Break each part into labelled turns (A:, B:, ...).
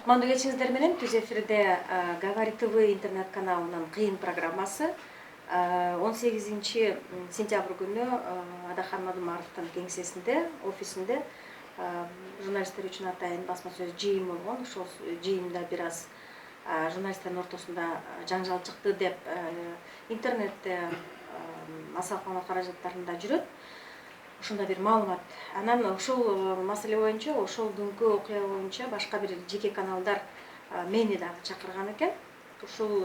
A: Кутмандуу кечиңиздер менен түз эфирде Говори ТВ интернет каналынын кыйын программасы 18 сентябрь күнү Адахан Мадумаровдун кеңсесинде, офисинде журналисттер үчүн атайын басма сөз жыйын болгон. Ошол жыйында бир аз журналисттердин ортосунда жаңжал чыкты деп интернетте массалык каражаттарында жүрөт. Ошондой бир маалымат. Анан ошол маселе боюнча, ошол күнкү окуя боюнча башка бир жеке каналдар мени дагы чакырган экен. Ушул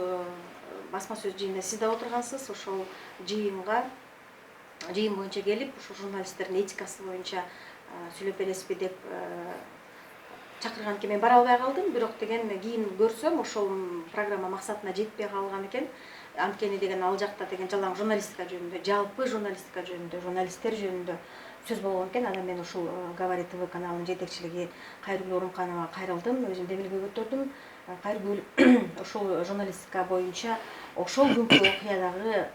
A: басма сөз жыйында сиз да отургансыз. Ошол жыйын боюнча келип, ошол журналисттердин этикасы боюнча сүйлөп бересизби деп чакырган экен. Мен бара албай калдым, бирок деген кийин көрсөм ошол программа максатына жетпей калган экен. Анткени деген ал жакта деген жалаң журналистика жөнүндө, жалпы журналистика жөнүндө, журналисттер жөнүндө сөз болгон экен. Анан мен ушул Говори ТВ каналынын жетекчилиги Кайргүл Орунхановага кайрылдым, өзүм дебелге көтөрдүм. Кайргүл ушул журналистика боюнча ошол күнкү окуядагы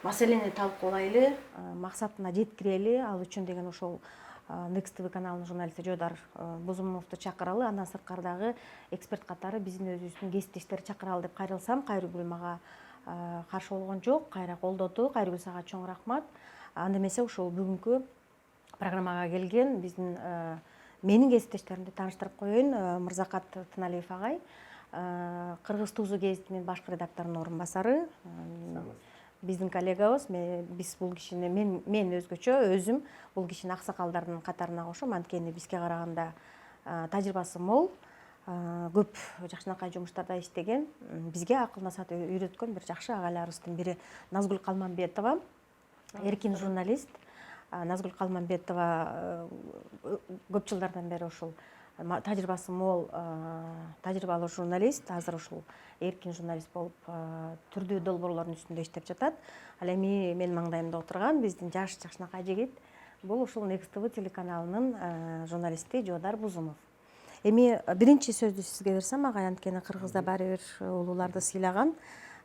A: маселени талкуулайлы, максатына жеткирели. Ал үчүн деген ошол Next TV каналынын журналисти Жодар Бузумовду чакыралы, андан сырткардагы эксперт катары биздин өзүбүздүн кесиптештерди чакыралы деп кайрылсам, Кайргүл мага каршы болгон жок, кайра колдоду. Кайргүл, сага чоң рахмат. Анда эмесе ушул бүгүнкү программага келген биздин менин кесиптештеримди тааныштырып коеюн. Мырзакат Тыналиев агай, Кыргыз Тузу гезитинин башкы редакторунун орун басары. Биздин коллегабыз. Биз бул кишини мен өзгөчө өзүм бул кишини аксакалдардын катарына кошом, анткени бизге караганда тажрыйбасы мол, көп жакшынакай жумуштарда иштеген, бизге акыл насаат үйрөткөн бир жакшы агайларыбыздын бири Назгүл Калманбетова, эркин журналист. Назгүл Калманбетова көп жылдардан бери ушул тажрыйбасы мол, тажрыйбалуу журналист. Азыр ушул эркин журналист болуп түрдүү долбоорлордун үстүндө иштеп жатат. Ал эми менин маңдайымда отурган биздин жаш жакшынакай жигит бул ушул Next TV телеканалынын журналисти Жодар Бузумов. Эми биринчи сөздү сизге берсем, агай, анткени Кыргызда баары бир улууларды сыйлаган.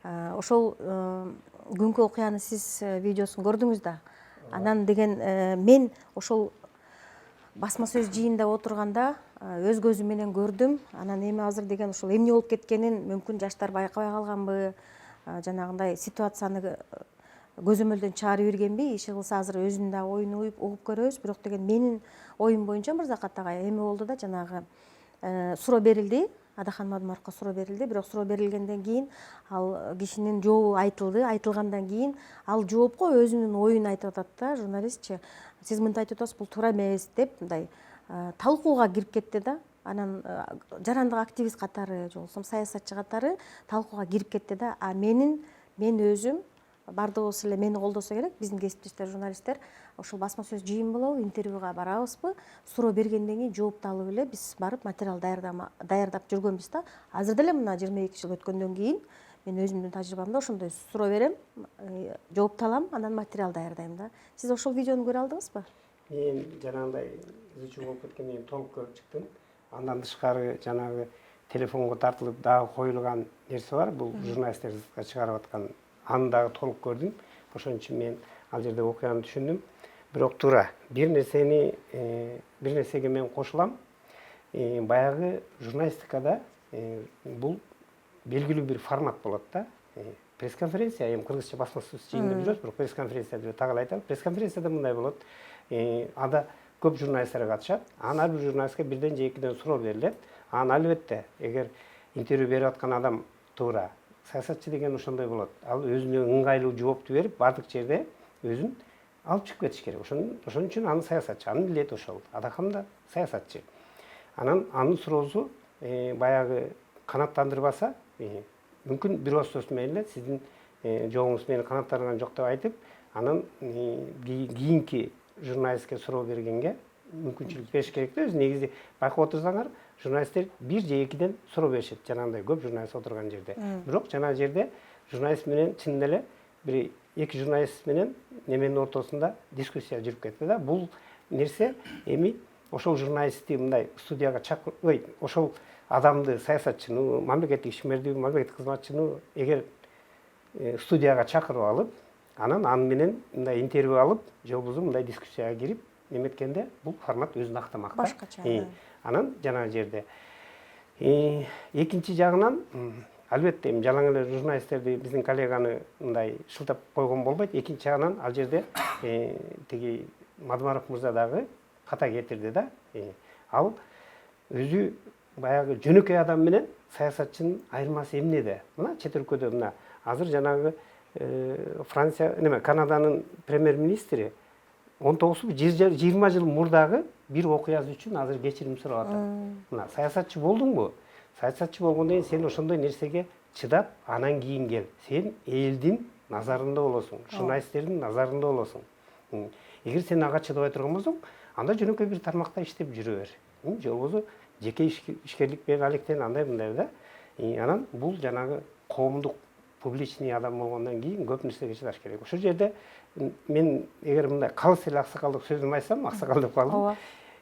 A: Ошол күнкү окуяны сиз видеосун көрдүңүз да. Анан деген мен ошол басма сөз жыйында отурганда өз көзүм менен көрдүм. Анан эми азыр деген ушул эмне болуп кеткенин мүмкүн жаштар байкабай калганбы, жанагындай ситуацияны көзөмөлдөн чыгарып ийбергенби, иши кылса азыр өзүнүн да оюн угуп көрөбүз. Бирок деген менин оюм боюнча, Мырзакат агай, эме болду да, жанагы суроо берилди, Адахан Мадумаровго суроо берилди. Бирок суроо берилгенден кийин ал кишинин жообу айтылды. Айтылгандан кийин ал жоопко өзүнүн оюн айтып атат да, журналистчи. Сиз мынтип айтып атасыз, бул туура эмес деп мындай талкууга кирип кетти да. Анан жарандык активист катары, же болбосо саясатчы катары талкууга кирип кетти да. Мен өзүм, бардыгыбыз эле мени колдосо керек, биздин кесиптештер, журналисттер, ошол басма сөз жыйын болобу, интервьюга барабызбы, суроо бергенден кийин жоопту алып эле биз барып материал даярдап жүргөнбүз да. Азыр деле мына 22 жыл өткөндөн кийин мен өзүмдүн тажрыйбамда ошондой суроо берем, жоопту алам, анан материал даярдайм да. Сиз ошол видеону көрө алдыңызбы?
B: Мен жанагындай изучуу болуп кеткенден кийин толук көрүп чыктым. Андан тышкары жанагы телефонго тартылып дагы коюлган нерсе бар. Бул журналисттер чыгарып аткан. Аны дагы толук көрдүм. Ошон үчүн мен ал жерде окуяны түшүндүм. Бирок туура бир нерсеге мен кошулам. Баягы журналистикада бул белгилүү бир формат болот да. Пресс-конференция, эми кыргызча басма сөз жыйында жүрөбүз, бирок пресс-конференция деп так эле айталы. Пресс-конференцияда мындай болот. Ада көп журналисттер катышат. Анан ар бир журналистке бирден же экиден суроо берилет. Анан албетте, эгер интервью берип аткан адам туура, саясатчы деген ошондой болот. Ал өзүнө ыңгайлуу жоопту берип, бардык жерде өзүн алып чыгып кетиш керек. Ошон үчүн аны саясатчы, аны билет ошол. Адахан да саясатчы. Анан анын суроосу баягы канааттандырбаса, мүмкүн бир ооз сөз менен эле сиздин жообуңуз мени канааттандырган жок деп айтып, анан кийинки журналистке суроо бергенге мүмкүнчүлүк бериш керек да. Өзү негизи байкап отурсаңар, журналисттер бир же экиден суроо беришет, жанагындай көп журналист отурган жерде. Бирок жанагы жерде журналист менен чын эле бир эки журналист менен неменин ортосунда дискуссия жүрүп кетти да. Бул нерсе эми ошол журналистти мындай студияга чакырбай, ошол адамды, саясатчыны, мамлекеттик ишмерди, мамлекеттик кызматчыны эгер студияга чакырып алып, анан аны менен мындай интервью алып, же болбосо мындай дискуссияга кирип неметкенде, бул формат өзүн актамак.
A: Башкача.
B: Анан жанагы жерде Экинчи жагынан албетте жалаң эле журналисттерди биздин коллеганы мындай шылтап койгон болбойт. Экинчи жагынан ал жерде тиги Мадумаров мырза дагы ката кетирди да. Ал өзү баягы жөнөкөй адам менен саясатчынын айырмасы эмнеде? Мына чет өлкөдө мына азыр жанагы Франция Канаданын премьер-министри 19-20 жыл мурдагы бир окуясы үчүн азыр кечирим сурап атат. Мына саясатчы болдуңбу? Саясатчы болгондон кийин сен ошондой нерсеге чыдап, анан кийин кел. Сен элдин назарында болосуң, журналисттердин назарында болосуң. Эгер сен ага чыдабай турган болсоң, анда жөнөкөй бир тармакта иштеп жүрө бер. Же болбосо жеке ишкерлик менен алектен андай мындай да. Анан бул жанагы коомдук публичный адам болгондон кийин көп нерсеге чыдаш керек. Ошол жерде мен эгер мындай калыс эле аксакалдык сөзүм айтсам, аксакал деп калдым.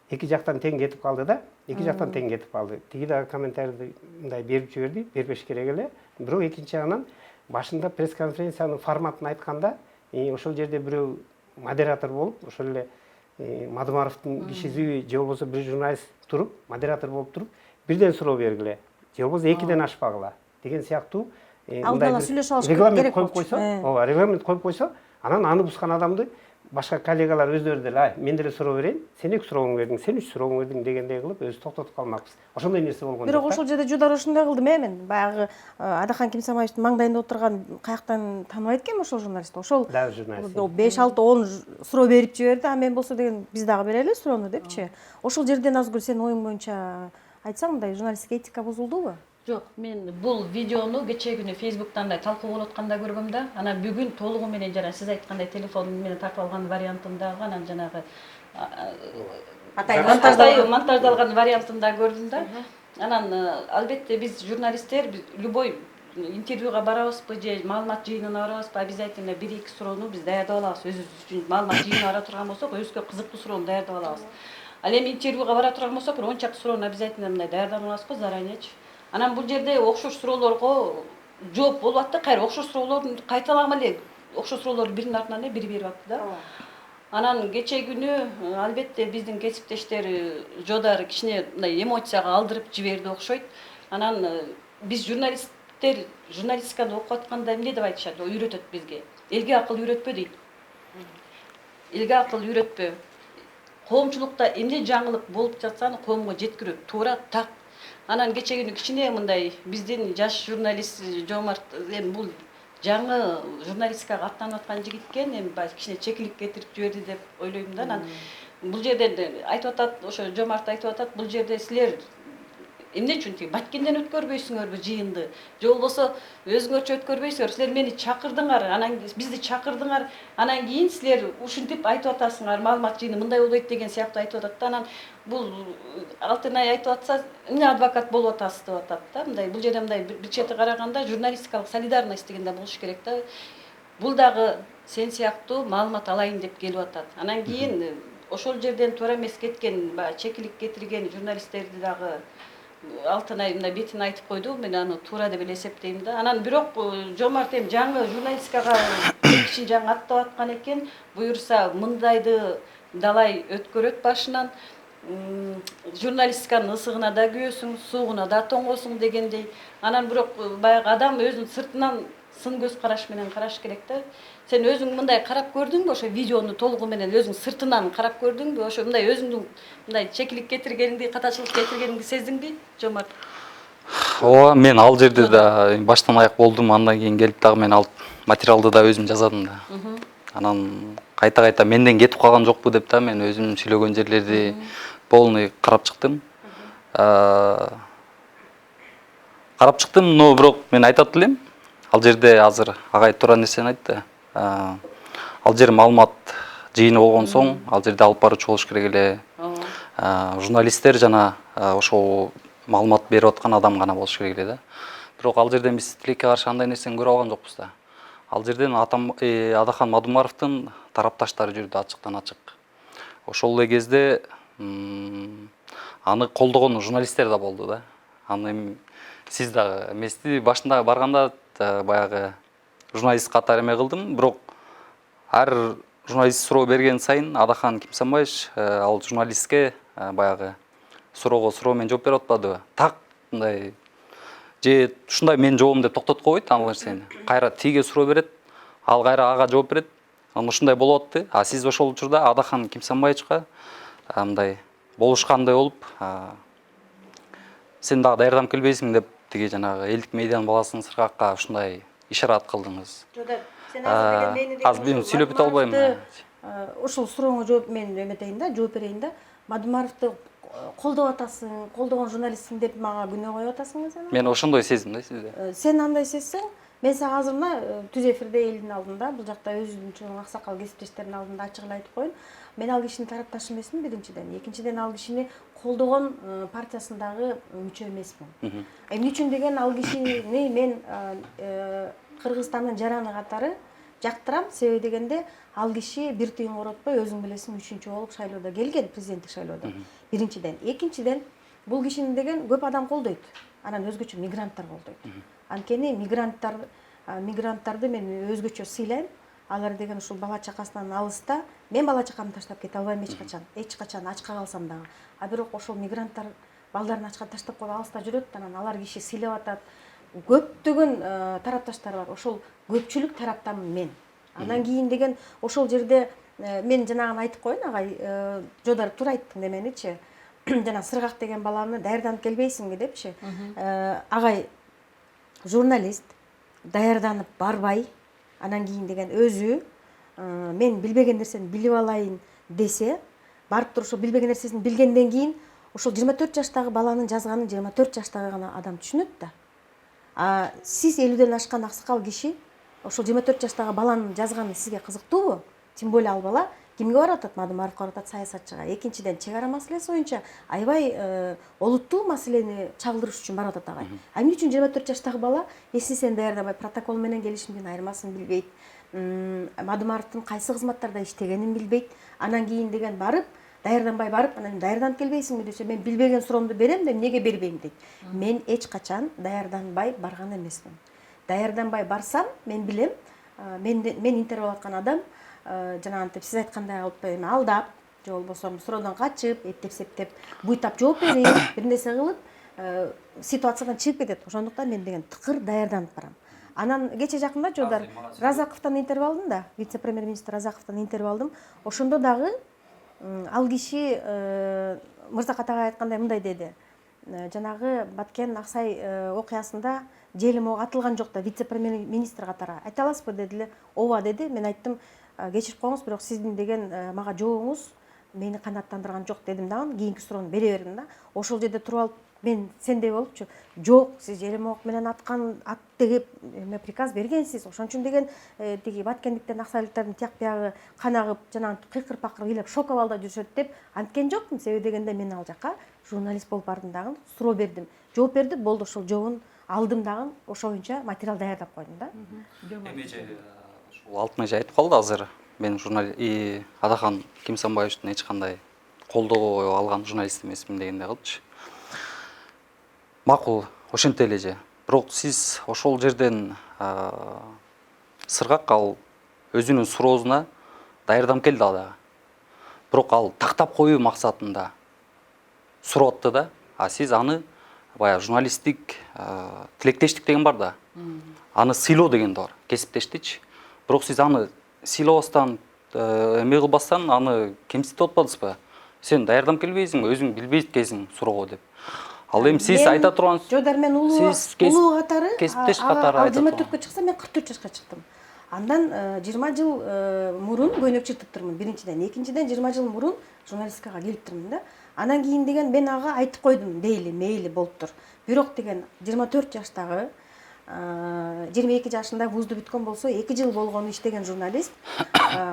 B: Эки жактан тең кетип калды да. Эки жактан тең кетип калды. Тиги дагы комментарийди мындай берип жиберди, бербеш керек эле. Бирок экинчи жагынан башында пресс-конференциянын форматын айтканда, ошол жерде бирөө модератор болуп, ошол эле Мадумаровдун кишиси же болбосо бир журналист туруп, модератор болуп туруп, бирден суроо бергиле. Же болбосо экиден ашпагыла деген сыяктуу
A: алдын ала сүйлөшүп алыш
B: регламент коюп койсо, ооба, регламент коюп койсо, анан аны бускан адамды башка коллегалар өздөрү деле, мен деле суроо берейин, сен 2 сурооңду бердиң, сен 3 сурооңду бердиң дегендей кылып өзү токтотуп калмакпыз. Ошондой нерсе болгон.
A: Бирок ошол жерде Жудар ошондой кылдым мен. Баягы Адахан Кимсамаевдин маңдайында отурган каяктан тааныбайт экенби ошол журналист. Ошол
B: дагы журналист.
A: 5, 6, 10 суроо берип жиберди, а мен болсо деген биз дагы берели суроону депчи. Ошол жерден Назгүл сен оюң боюнча айтсаң, мындай журналисттик этика бузулдубу?
C: Жок, мен бул видеону кечээ күнү Facebook'та андай талкуу болуп атканда көргөм да. Анан бүгүн толугу менен жана сиз айткандай телефон менен тартып алган вариантындагы, анан жанагы монтаждалган вариантында көрдүм да. Анан албетте биз журналисттер любой интервьюга барабызбы же маалымат жыйынына барабызбы, обязательно 1-2 суроону биз даярдап алабыз. Өзүбүз үчүн маалымат жыйынына бара турган болсок, өзгө кызыктуу суроону даярдап алабыз. Ал эми интервьюга бара турган болсок, 10 чакты суроону обязательно мындай даярдап алабызбы заранечи. Анан бул жерде окшош суроолорго жооп болуп атты, кайра окшош суроолорду кайталаган эле, окшош суроолорду биринин артынан эле бири берип атты да. Анан кечээ күнү албетте биздин кесиптештер Жодар кичине мындай эмоцияга алдырып жиберди окшойт. Анан биз журналисттер журналистиканы окуп атканда эмне деп айтышат, үйрөтөт бизге. Элге акыл үйрөтпө дейт. Элге акыл үйрөтпө. Коомчулукта эмне жаңылык болуп жатса аны коомго жеткирүү туура так. Анан кечээ күнү кичине мындай биздин жаш журналист Жомарт эми бул жаңы журналистикага аттанып аткан жигит экен, эми кичине чекилик кетирип жиберди деп ойлойм да. Анан бул жерде айтып атат, ошо Жомарт айтып атат, бул жерде силер эмне үчүн тиги Баткенден өткөрбөйсүңөрбү жыйынды? Же болбосо өзүңөрчө өткөрбөйсүңөр? Силер мени чакырдыңар, анан бизди чакырдыңар, анан кийин силер ушинтип айтып атасыңар, маалымат жыйыны мындай болбойт деген сыяктуу айтып атат да. Анан бул Алтынай айтып атса, эмне адвокат болуп атасыз деп атат да. Мындай бул жерде мындай бир чети караганда журналистикалык солидарность деген да болуш керек да. Бул дагы сен сыяктуу маалымат алайын деп келип атат. Анан кийин ошол жерден туура эмес кеткен, чекилик кетирген журналисттерди дагы Алтынай мындай бетин айтып койду, мен аны туура деп эле эсептейм да. Анан бирок Жомарт эми жаңы журналистикага кишин жаңы аттап аткан экен, буюрса мындайды далай өткөрөт башынан. Журналистиканын ысыгына да күйөсүң, суугуна да тоңгосуң дегендей. Анан бирок баягы адам өзүнүн сыртынан сын көз караш менен караш керек да. Сен өзүң мындай карап көрдүңбү, ошо видеону толугу менен өзүң сыртынан карап көрдүңбү? Ошо мындай өзүңдүн мындай чекилик кетиргениңди, катачылык кетиргениңди сездиңби, Жомарт?
D: Ооба, мен ал жерде да баштан аяк болдум, андан кийин келип дагы мен ал материалды да өзүм жазадым да. Анан кайта менден кетип калган жокпу деп да мен өзүм сүйлөгөн жерлерди полный карап чыктым. Но бирок мен айтат элем, ал жерде азыр агай туура нерсени айтты. Ал жер маалымат жыйыны болгон соң, ал жерде алып баруучу болуш керек эле. Журналисттер жана ошол маалымат берип аткан адам гана болуш керек эле да. Бирок ал жерден биз тилекке каршы андай нерсени көрүп алган жокпуз да. Ал жерден Адахан Мадумаровдун тарапташтары жүрдү ачыктан ачык. Ошол эле кезде аны колдогон журналисттер да болду да. Аны сиз дагы эмести башында барганда баягы журналист катары эме кылдым, бирок ар журналист суроо берген сайын Адахан Кимсамаевич ал журналистке баягы суроого суроо менен жооп берип атпадыбы? Так мындай же ушундай менин жообум деп токтотуп койбойт ал нерсени. Кайра тиге суроо берет, ал кайра ага жооп берет. Анан ушундай болуп атты. А сиз ошол учурда Адахан Кимсанбаевичка мындай болушкандай болуп, сен дагы даярданып келбейсиң деп тиги жанагы элдик медианын баласын сыргакка ушундай ишарат кылдыңыз.
A: Жодар, сен азыр деген мени
D: Азыр мен сүйлөп кете албайм.
A: Ушул сурооңо жооп мен эметейин да, жооп берейин да. Мадумаровду колдоп атасың, колдогон журналистсиң деп мага күнөө коюп атасың сен.
D: Мен ошондой сездим да сизде.
A: Сен андай сезсең, мен сага азыр мына түз эфирде элдин алдында, бул жакта өзүмдүн чоң аксакал кесиптештердин алдында ачык эле айтып коеюн. Мен ал кишинин тарапташы эмесмин биринчиден. Экинчиден ал кишини колдогон партиясындагы мүчө эмесмин. Эмне үчүн деген ал кишини мен Кыргызстандын жараны катары жактырам. Себеби дегенде ал киши бир тыйын коротпой өзүң билесиң 3-чү болуп шайлоодо келген, президенттик шайлоодо. Биринчиден. Экинчиден бул кишини деген көп адам колдойт. Анан өзгөчө мигранттар колдойт. Анткени мигранттарды мен өзгөчө сыйлайм. Алар деген ушул бала чакасынан алыста. Мен бала чакамды таштап кете албайм эч качан ачка калсам дагы. А бирок ошол мигранттар балдарын ачка таштап коюп алыста жүрөт, анан алар киши сыйлап атат. Көптөгөн тарапташтар бар. Ошол көпчүлүк тараптамын мен. Анан кийин деген ошол жерде мен жанагын айтып коеюн, агай, Жодар туура айттың неменичи. Жана Сыргак деген баланы даярданып келбейсиңби депчи. Агай журналист даярданып барбай, анан кийин деген өзү мен билбеген нерсени билип алайын десе, барып туруп ошо билбеген нерсесин билгенден кийин ошол 24 жаштагы баланын жазганын 24 жаштагы гана адам түшүнөт да. Сиз 50ден ашкан аксакал киши ошол 24 жаштагы баланын жазганы сизге кызыктуубу? Тем более ал бала кимге барып атат? Мадумаровго барып атат, саясатчыга. Экинчиден чек ара маселеси боюнча аябай олуттуу маселени чагылдырыш үчүн барып атат агай. Эмне үчүн 24 жаштагы бала эсисен даярдабай, протокол менен келишимдин айырмасын билбейт, Мадумаровдун кайсы кызматтарда иштегенин билбейт. Анан кийин деген барып даярданбай барып, анан даярданып келбейсиңби десе, мен билбеген суроомду берем да эмнеге бербейм дейт. Мен эч качан даярданбай барган эмесмин. Даярданбай барсам, мен билем, мен интервью алып аткан адам жанагынтип сиз айткандай алдап, же болбосо суроодон качып, эптеп септеп, буйтап жооп берип, бир нерсе кылып, ситуациядан чыгып кетет. Ошондуктан мен деген тыкыр даярданып барам. Анан кече жакында Жодар Разаковдон интервью алдым да, вице-премьер-министр Разаковдон интервью алдым. Ошондо дагы ал киши Мырзакат агай айткандай мындай деди. Жанагы Баткен Аксай окуясында желим ок атылган жок да, вице-премьер-министр катары. Айта аласызбы дедиле. Ооба деди. Мен айттым, кечирип коюңуз, бирок сиздин деген мага жообуңуз мени канааттандырган жок дедим дагы. Кийинки суроону бере бердим да. Ошол жерде туруп алып мен сендей болупчу, жок, сиз желим ок менен аткан ат деп приказ бергенсиз. Ошон үчүн деген тиги Баткендиктен Аксайлыктардын тияк биягы канагып, жанагы кыйкыр пакыр ыйлап шок абалда жүрүшөт деп анткен жокмун. Себеби дегенде мен ал жака журналист болуп бардым дагы, суроо бердим. Жооп берди, болду, ошол жообун алдым дагы, ошо боюнча материал даярдап койдум да.
D: Эмеже ушул Алтынай айтып калды азыр. Мен Адахан Кимсанбаевичтин эч кандай колдоо алган журналист эмесмин дегенде кылчы. Макул, ошентип эле же. Бирок сиз ошол жерден Сыргак ал өзүнүн суроосуна даярданып келди дагы. Бирок ал тактап коюу максатында сурап атты да. А сиз аны баягы журналисттик тилектештик деген бар да. Аны сыйлоо деген да бар, кесиптештичи. Бирок сиз аны сыйлабастан, эме кылбастан аны кемсинтип атпадыңызбы? Сен даярданып келбейсиңби, өзүң билбейт экенсиң суроого деп. Ал эми сиз айта турган
A: Жодар, мен улуу катары,
D: кесиптеш катары
A: ал
D: айта
A: 24-кө чыкса, мен 44 жашка чыктым. Андан 20 жыл мурун көйнөк чыртып турмун, биринчиден. Экинчиден 20 жыл мурун журналистикага келип турмун да. Анан кийин деген мен ага айтып койдум, мейли болуптур. Бирок деген 24 жаштагы 22 жашында вузду бүткөн болсо, 2 жыл болгону иштеген журналист,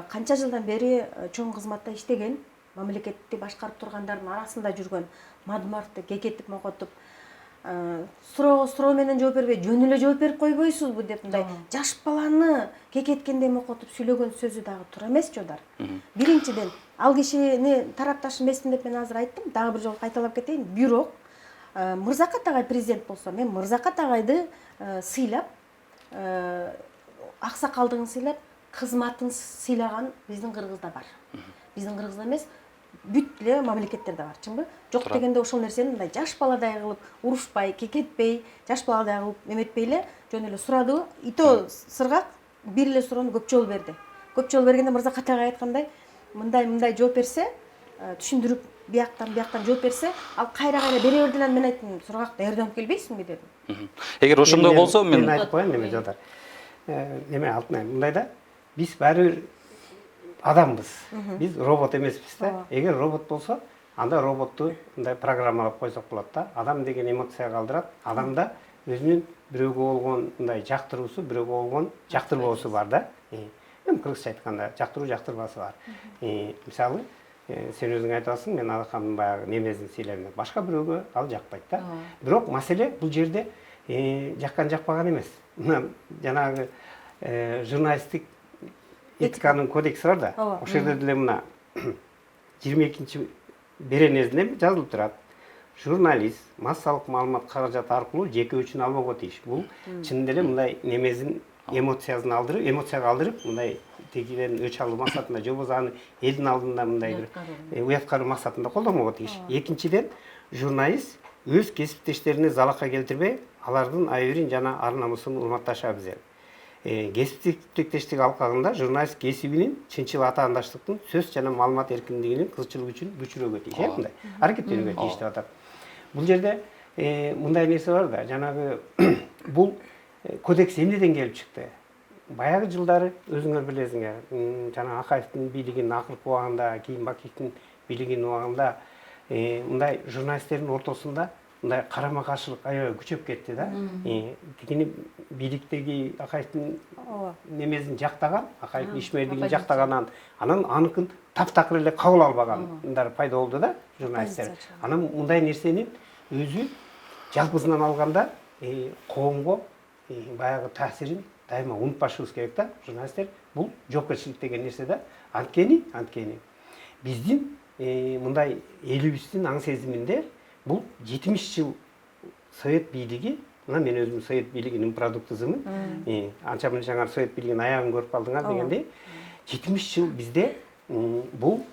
A: канча жылдан бери чоң кызматта иштеген, мамлекетти башкарып тургандардын арасында жүргөн Мадумаровду кекетип мокотуп, суроо менен жооп бербей, жөн эле жооп берип койбойсузбу деп мындай жаш баланы кекеткендей мокотуп сүйлөгөн сөзү дагы туура эмес, Жодар. Биринчиден, ал кишини тарапташ эмесмин деп мен азыр айттым, дагы бир жолу кайталап кетейин. Бирок Мырзакат агай президент болсо, мен Мырзакат агайды сыйлап, аксакалдыгын сыйлап, кызматын сыйлаган биздин Кыргызда бар. Биздин Кыргызда эмес, бүт эле мамлекеттерде бар, чынбы? Жок
D: Туура.
A: дегенде ошол нерсени мындай жаш баладай кылып урушпай, кекетпей, жаш баладай кылып эметпей эле жөн эле сурадыбы? И то сыргак бир эле суроону көп жолу берди. Көп жолу бергенде мырза Катагай айткандай, мындай жооп берсе, түшүндүрүп бияктан жооп берсе, ал кайра бере берди эле мен айттым, сургакты эрденип келбейсиңби дедим.
D: Эгер ошондой болсо
B: мен
D: мен
B: айтып коеюн неме жода. Неме алтынай, мындай да биз баары бир адамбыз. Биз робот эмеспиз да. Эгер робот болсо, анда роботту мындай программалап койсок болот да. Адам деген эмоция калдырат. Адамда өзүнүн бирөөгө болгон мындай жактыруусу, бирөөгө болгон жактырбоосу бар да. Эми кыргызча айтканда жактыруу, жактырбаасы бар. Мисалы, сен өзүң айтып атсың, мен Адакамдын баягы немесин сыйлайм деп. Башка бирөөгө ал жакпайт да. Бирок маселе бул жерде жаккан жакпаган эмес. Мына жанагы журналисттик этиканын кодекси бар да. Ошол жерде деле мына 22 беренесинде жазылып турат. Журналист массалык маалымат каражаты аркылуу жеке өчүн албоого тийиш. Бул чынында эле мындай немесин эмоциясын алдырып, эмоцияга алдырып, мындай тегиден өч алуу максатында же болбосо аны элдин алдында мындай бир уяткаруу максатында колдонмоого тийиш. Экинчиден, журналист өз кесиптештерине залакка келтирбей, алардын айыбын жана ар намысын урматташы абзел. Кесиптик тектештик алкагында журналист кесибинин чынчыл атаандаштыктын сөз жана маалымат эркиндигинин кызчылыгы үчүн күчүрөөгө тийиш, мындай аракеттенүүгө тийиш деп атат. Бул жерде мындай нерсе бар да, жанагы бул кодекс эмнеден келип чыкты? Баягы жылдары өзүңөр билесиңер, жана Акаевдин бийлигинин акыркы убагында, кийин Бакиевдин бийлигинин убагында мындай журналисттердин ортосунда мындай карама каршылык аябай күчөп кетти да. Тигини бийликтеги Акаевдин немесин жактаган, Акаевдин ишмердигин жактаганан, анан аныкын таптакыр эле кабыл албагандар пайда болду да, журналисттер. Анан мындай нерсенин өзү жалпысынан алганда коомго баягы таасирин дайыма унутпашыбыз керек да. Журналисттер бул жоопкерчилик деген нерсе да. Анткени биздин мындай элибиздин аң сезиминде бул 70 жыл Совет бийлиги, мына мен өзүм Совет бийлигинин продуктысымын. Анча мынча Совет бийлигинин аягын көрүп калдыңар дегендей, 70 жыл бизде бул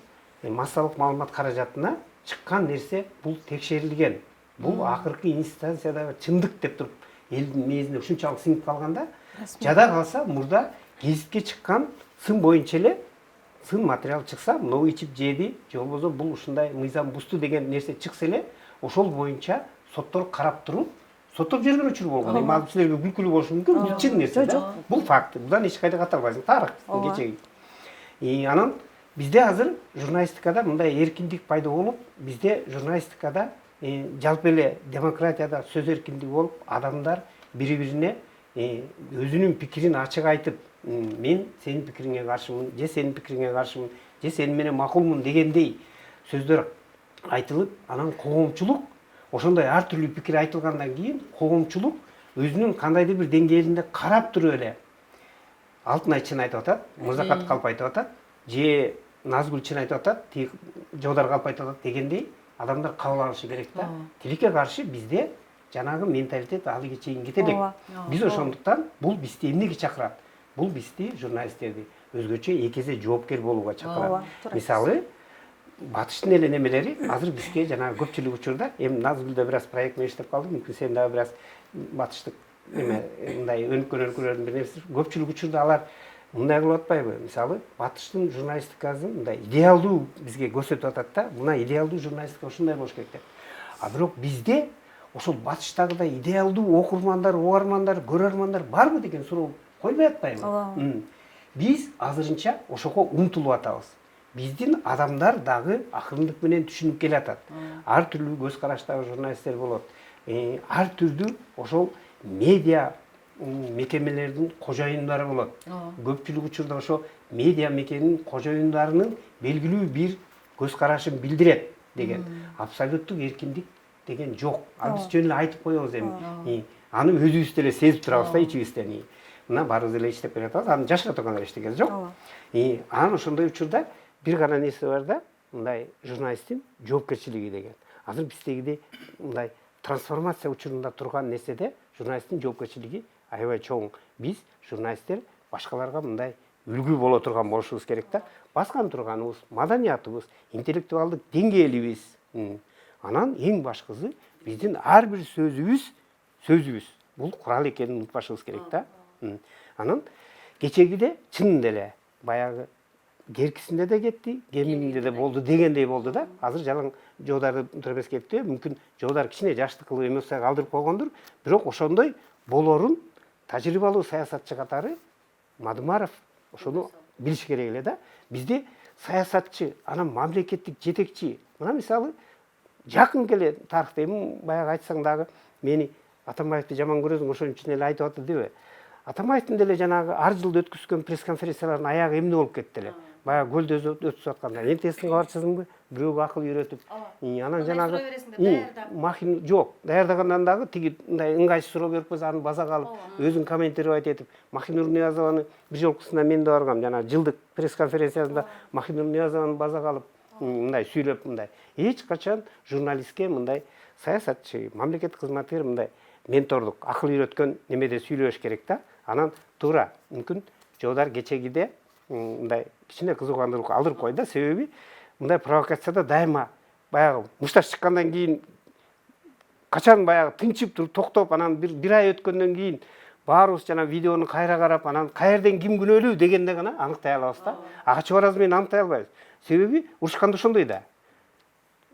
B: массалык маалымат каражатына чыккан нерсе бул текшерилген. Бул акыркы инстанцияда чындык деп туруп элдин мээзине ушунчалык сиңип калганда, жада калса мурда гезитке чыккан сын боюнча эле сын материал чыкса, мынау ичип жеди, же болбосо бул ушундай мыйзам бузду деген нерсе чыкса эле, ошол боюнча соттор карап туруп, соттоп жүргөн учур болгон. Эми ал силерге күлкүлүү болушу мүмкүн, бул чын нерсе да. Бул факт. Будан эч кайда каталбайсың. Тарыхтын кечеги. Анан бизде азыр журналистикада мындай эркиндик пайда болуп, бизде журналистикада жалпы эле демократияда сөз эркиндиги болуп, адамдар бири-бирине өзүнүн пикирин ачык айтып, мен сенин пикириңе каршымын, же сенин пикириңе каршымын, же сени менен макулмун дегендей сөздөр айтылып, анан коомчулук ошондой ар түрдүү пикир айтылгандан кийин коомчулук өзүнүн кандайдыр бир деңгээлинде карап туруп эле Алтынай чын айтып атат, Мырзакат калп айтып атат, же Назгүл чын айтып атат, Жодар калп айтып атат дегендей адамдар кабыл алышы керек да. Тилекке каршы бизде жанагы менталитет али чейин кете элек. Биз ошондуктан бул бизди эмнеге чакырат? Бул бизди журналисттерди өзгөчө экезе жоопкер болууга чакырат. Мисалы, батыштын эле немелери азыр бизге жанагы көпчүлүк учурда, эми Назгүлдө бир аз проектме иштеп калдым, мүмкүн сен дагы бир аз батыштык эме мындай өнүккөн бир нерсе. Көпчүлүк учурда алар мындай кылып атпайбы? Мисалы, батыштын журналистикасын мындай идеалдуу бизге көрсөтүп атат да, мына идеалдуу журналистика ушундай болуш керек деп. А бирок бизде ошол батыштагыдай идеалдуу окурмандар, угармандар, көрөрмандар барбы деген суроо койбой атпайбы? Биз азырынча ошого умтулуп атабыз. Биздин адамдар дагы акырындык менен түшүнүп келатат. Ар түрдүү көз караштагы журналисттер болот. Ар түрдүү ошол медиа мекемелердин кожоюндары болот. Көпчүлүк учурда ошо медиа мекеменин кожоюндарынын белгилүү бир көз карашын билдирет деген абсолюттук эркиндик деген жок. Ал биз жөн эле айтып коебуз эми. Аны өзүбүз деле сезип турабыз да ичибизден. Мына баарыбыз эле иштеп келатабыз, аны жашырып турган эчтеке жок. Анан ошондой учурда бир гана нерсе бар да, мындай журналисттин жоопкерчилиги деген. Азыр биздегидей мындай трансформация учурунда турган нерседе журналисттин жоопкерчилиги аябай чоң. Биз журналисттер башкаларга мындай үлгү боло турган болушубуз керек да. Баскан турганыбыз, маданиятыбыз, интеллектуалдык деңгээлибиз. Анан эң башкысы биздин ар бир сөзүбүз бул курал экенин унутпашыбыз керек да. Анан кечегиде чынында эле баягы керкисинде де кетти, кемининде де болду дегендей болду да. Азыр жалаң жоодарды тура эмес кетти. Мүмкүн жоодар кичине жаштык кылып эмоцияга алдырып койгондур, бирок ошондой болорун тажрыйбалуу саясатчы катары Мадумаров ошону билиш керек эле да. Бизде саясатчы, анан мамлекеттик жетекчи, мына мисалы жакын келе тарыхта эми баягы айтсаң дагы мени Атамбаевди жаман көрөсүң, ошон үчүн эле айтып атты деби. Атамбаевдин деле жанагы ар жылда өткөзгөн пресс-конференциялардын аягы эмне болуп кетти эле. Баягы көлдө өтүп атканда энтесиңе барчысыңбы, бирөөгө акыл үйрөтүп, анан жанагы махин жок, даярдагандан дагы тиги мындай ыңгайсыз суроо берип койсо аны базага алып, өзүн комментировать этип, Махинур Ниязованы бир жолкусунда мен да баргам, жана жылдык пресс-конференциясында Махинур Ниязованы базага алып, мындай сүйлөп мындай. Эч качан журналистке мындай саясатчы, мамлекеттик кызматкер мындай ментордук, акыл үйрөткөн немеде сүйлөш керек да. Анан туура мүмкүн жоодар кечегиде мындай кичине кызыгандырууга алдырып койду да. Себеби мындай провокацияда дайыма баягы мушташ чыккандан кийин качан баягы тынчып туруп токтоп, анан бир ай өткөндөн кийин баарыбыз жана видеону кайра карап, анан каерден ким күнөөлүү дегенде гана аныктай алабыз да. Ага чыбаразы менен аныктай албайбыз. Себеби урушканда ошондой да.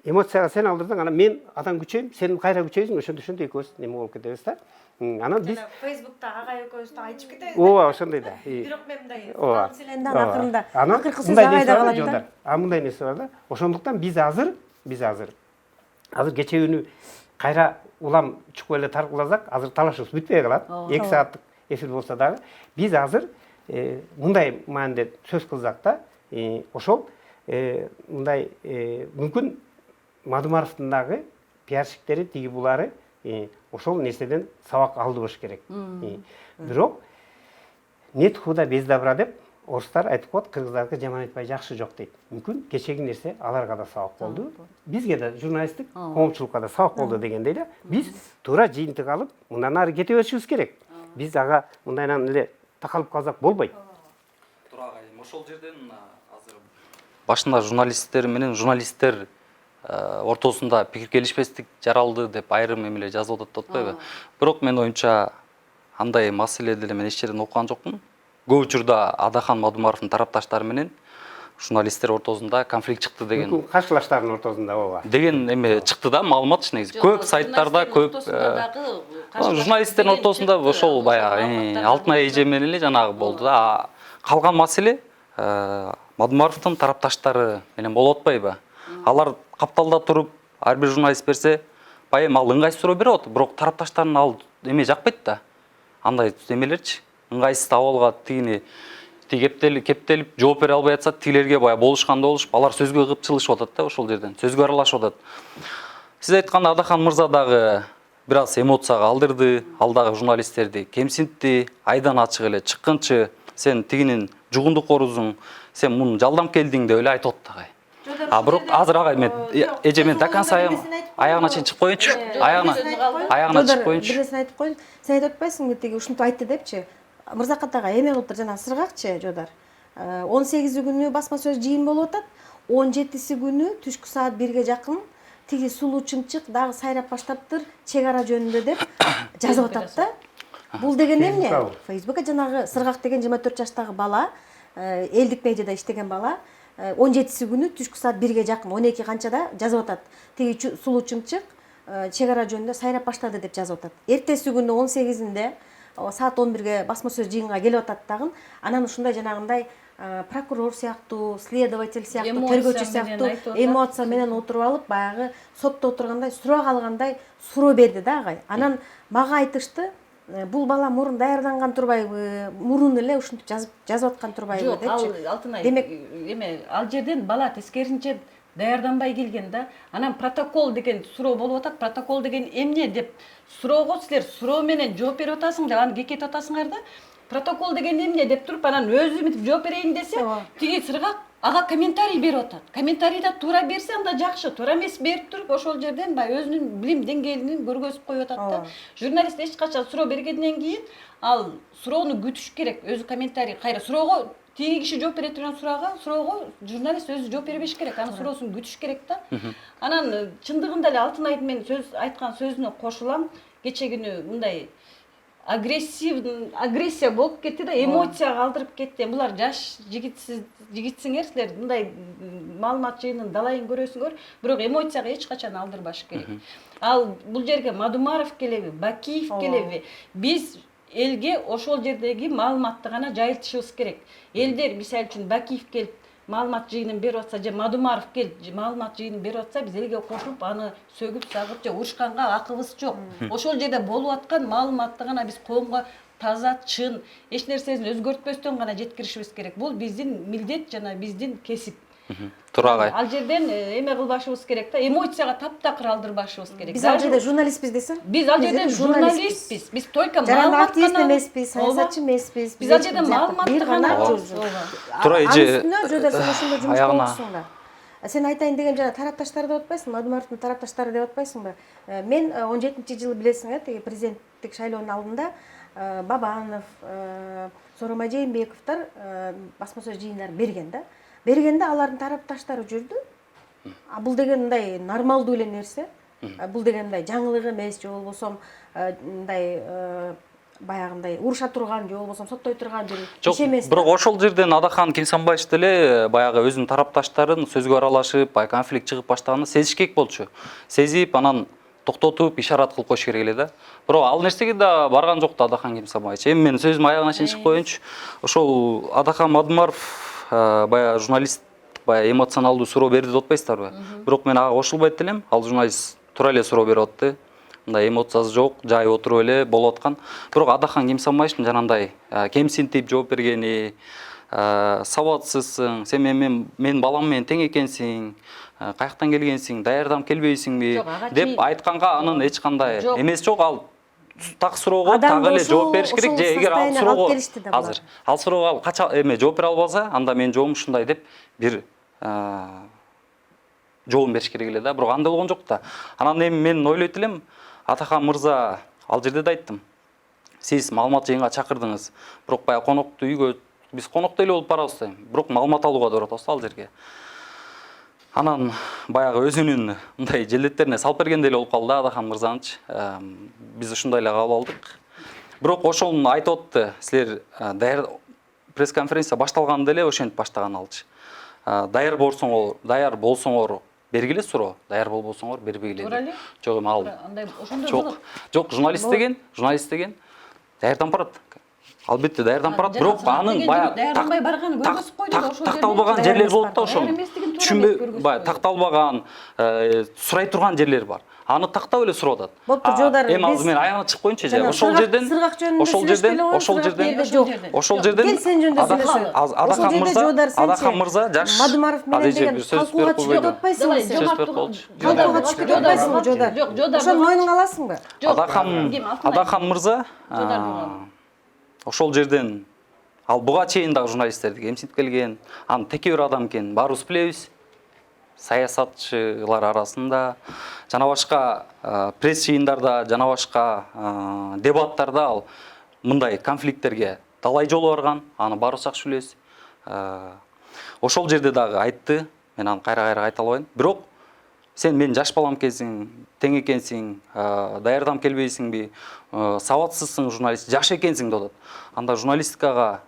B: Эмоцияга сен алдырдың, анан мен адан күчөйм, сен кайра күчөйсүң, ошондой экөөбүз неме болуп кетебиз да. Анан биз
A: Фейсбукта агай экөөбүз да айтышып кетебиз.
B: Ооба, ошондой да.
A: Бирок мен мындай фалселенде акырында
B: анан
A: акыркы сөз агайда калат да.
B: Мындай нерсе бар да. Ошондуктан биз азыр кече күнү кайра улам чукуп эле таркыласак, азыр талашыбыз бүтпөй калат. 2 сааттык эфир болсо дагы биз азыр мындай маанде сөз кылсак да, ошол мындай мүмкүн Мадумаровдун дагы пиарщиктери тиги булары ошол нерседен сабак алды болуш керек. Бирок нет худа без добра деп орустар айтып коет, кыргыздарга жаман айтпай жакшы жок дейт. Мүмкүн кечеги нерсе аларга да сабак болду. Бизге да журналисттик коомчулукка да сабак болду дегендей да. Биз туура жыйынтык алып, мындан ары кете беришибиз керек. Биз ага мындайнан эле такалып калсак болбойт.
D: Туура агай, ошол жерден азыр башында журналисттер менен журналисттер ортосунда пикир келишпестик жаралды деп айрым эмелер жазып атат деп атпайбы. Бирок менин оюмча андай маселе деле мен эч жерден окуган жокмун. Көп учурда Адахан Мадумаровдун тарапташтары менен журналисттер ортосунда конфликт чыкты деген.
B: Каршылаштардын ортосунда ооба.
D: Деген эме чыкты да, маалымат негизи. Көп сайттарда, көп журналисттердин ортосунда ошол баягы Алтынай эже менен эле жанагы болду да. Калган маселе Мадумаровдун тарапташтары менен болуп атпайбы? Алар капталда туруп, ар бир журналист берсе, байым ал ыңгайсыз суроо берип атат, бирок тарапташтарын ал эме жакпайт да. Андай эмелерчи, ыңгайсыз абалга тигини кептелип жооп бере албай атса, тигилерге бая болушканда болушуп, алар сөзгө кыпчылышып атат да ошол жерден. Сөзгө аралашып атат. Сиз айтканда Адахан мырза дагы бир аз эмоцияга алдырды, ал дагы журналисттерди кемсинтти, айдан ачык эле чыккынчы, сен тигинин жугундук орузуң, сен муну жалдам келдиң деп эле айтып атты агай. Бирок азыр агай мен эже мен до конца аягына чейин чыгып коеюнчу. Аягына чыгып коеюнчу.
A: Бир нерсе айтып коеюн. Сен айтып атпайсыңбы тиги ушинтип айтты депчи? Мырзакат ага эме кылыптыр жана сыргакчы жоодар. 18 күнү басма сөз жыйын болуп атат. 17 күнү түшкү саат 1ге жакын тиги сулуу чымчык дагы сайрап баштаптыр чек ара жөнүндө деп жазып атат да. Бул деген эмне? Фейсбукка жанагы сыргак деген 24 жаштагы бала, элдик медиада иштеген бала 17 күнү түшкү саат 1ге жакын 12 канчада жазып атат. Тиги сулуу чымчык чек ара жөнүндө сайрап баштады деп жазып атат. Эртеси күнү 18-инде саат 11ге басма сөз жыйынга келип атат дагы. Анан ушундай жанагындай прокурор сыяктуу, следователь сыяктуу, тергөөчү сыяктуу эмоция менен отуруп алып, баягы сотто отургандай, сурак алгандай суроо берди да агай. Анан мага айтышты, бул бала мурун даярданган турбайбы, мурун эле ушинтип жазып аткан турбайбы депчи.
C: Жок, Алтынай, демек эме ал жерден бала тескеринче даярданбай келген да. Анан протокол деген суроо болуп атат. Протокол деген эмне деп суроого силер суроо менен жооп берип атасың деп аны кекетип атасыңар да. Протокол деген эмне деп туруп анан өзү мынтип жооп берейин десе, тиги сыргак ага комментарий берип атат. Комментарийда туура берсе анда жакшы, туура эмес берип туруп ошол жерден баягы өзүнүн билим деңгээлин көргөзүп коюп атат да. Журналист эч качан суроо бергенден кийин ал суроону күтүш керек. Өзү комментарий кайра суроого тиги киши жооп бере турган суроого журналист өзү жооп бербеш керек, анын суроосун күтүш керек да. Анан чындыгында эле Алтынайдын мен айткан сөзүнө кошулам. Кече күнү мындай агрессия болуп кетти да, эмоцияга алдырып кетти. Булар жаш жигитсиңер, силер мындай маалымат жыйынын далайын көрөсүңөр, бирок эмоцияга эч качан алдырбаш керек. Ал бул жерге Мадумаров келеби, Бакиев келеби, биз элге ошол жердеги маалыматты гана жайылтышыбыз керек. Элдер мисалы үчүн Бакиев келип маалымат жыйынын берип атса, же Мадумаров келип маалымат жыйынын берип атса, биз элге кошулуп аны сөгүп сагып же урушканга акыбыз жок. Ошол жерде болуп аткан маалыматты гана биз коомго таза, чын, эч нерсесин өзгөртпөстөн гана жеткиришибиз керек. Бул биздин милдет жана биздин кесип.
D: Туура агай.
C: Ал жерден эме кылбашыбыз керек да, эмоцияга таптакыр алдырбашыбыз керек.
A: Биз ал жерде журналистпиз десең?
C: Биз ал жерде журналистпиз. Биз только
A: маалымат активист эмеспиз, саясатчы эмеспиз.
C: Биз ал жерде маалыматты гана.
D: Туура эже
A: Жодор сен ошондо жумуш болупсуң да. Сен айтайын деген жана тарапташтар деп атпайсың, Мадумаровдун тарапташтары деп атпайсыңбы? Мен 17-жылы билесиң, тиги президенттик шайлоонун алдында Бабанов, Сооронбай Жээнбековдор басма сөз жыйындарын берген да. Бергенде алардын тарапташтары жүрдү. Бул деген мындай нормалдуу эле нерсе. Бул деген мындай жаңылык эмес, же болбосо мындай баягындай уруша турган, же болбосо соттой турган иш эмес.
D: Бирок ошол жерден Адахан Кимсанбаевич деле баягы өзүнүн тарапташтарын сөзгө аралашып, конфликт чыгып баштаганын сезиш керек болчу. Сезип, анан токтотуп, ишарат кылып коюш керек эле да. Бирок ал нерсеге да барган жок да Адахан Кимсанбаевич. Эми мен сөзүмдүн аягына чейин чыгып коеюнчу. Ошол Адахан Мадумаров баягы журналист баягы эмоционалдуу суроо берди деп атпайсыздарбы? Бирок мен ага кошулбайт элем. Ал журналист туура эле суроо берип атты. Мындай эмоциясы жок, жайып отуруп эле болуп аткан. Бирок Адахан Кимсанбаевичтин жанагындай кемсинтип жооп бергени, сабатсызсың, сен мен балам менен тең экенсиң, каяктан келгенсиң, даярдам келбейсиңби деп айтканга анын эч кандай эмеси жок. Ал так суроого так эле жооп бериш керек. Же эгер ал суроого азыр ал суроого кача эме жооп бере албаса, анда менин жообум ушундай деп бир жообун бериш керек эле да. Бирок андай болгон жок да. Анан эми мен ойлойт элем, Атахан мырза ал жерде да айттым. Сиз маалымат жыйынга чакырдыңыз. Бирок баягы конокту үйгө биз коноктой эле болуп барабыз да. Бирок маалымат алууга деп атабыз ал жерге. Анан баягы өзүнүн мындай желдеттерине салып бергендей эле болуп калды да Адахан мырзанычы. Биз ушундай эле кабыл алдык. Бирок ошону айтып атты. Силер даяр пресс-конференция башталганда эле ошентип баштаган алчы. Даяр болсоңор бергиле суроо, даяр болбосоңор бербегиле.
C: Туура эле?
D: Жок, эми ал
C: андай ошондой болот.
D: Жок, журналист деген даярдан барат. Албетте даярдан барат, бирок анын баягы
C: даярданбай барганы көргөзүп койду да ошол жерде.
D: Такталбаган жерлер болот да ошол. Түшүнбөй, баягы такталбаган, сурай турган жерлер бар. Аны тактап эле сурап атат.
A: Болуптур, Жодор.
D: Эми азыр мен аягына чыгып коеюнчу же. Ошол жерден Адахан мырза жаш
A: Мадумаров менен деген талкууга чыгып атпайсыңбы сен? Талкууга чыгып кете атпайсыңбы, Жодор? Ошону мойнуңа аласыңбы?
D: Адахан мырза ошол жерден ал буга чейин дагы журналисттерди кемсинтип келген, аны теке бир адам экенин баарыбыз билебиз. Саясатчылар арасында, жана башка пресс жыйындарда, жана башка дебаттарда ал мындай конфликттерге талай жолу барган, аны баарыбыз жакшы билебиз. Ошол жерде дагы айтты, мен аны кайра айта албайм. Бирок сен менин жаш балам экенсиң, тең экенсиң, даярдам келбейсиңби, сабатсызсың журналист, жаш экенсиң деп атат. Анда журналистикага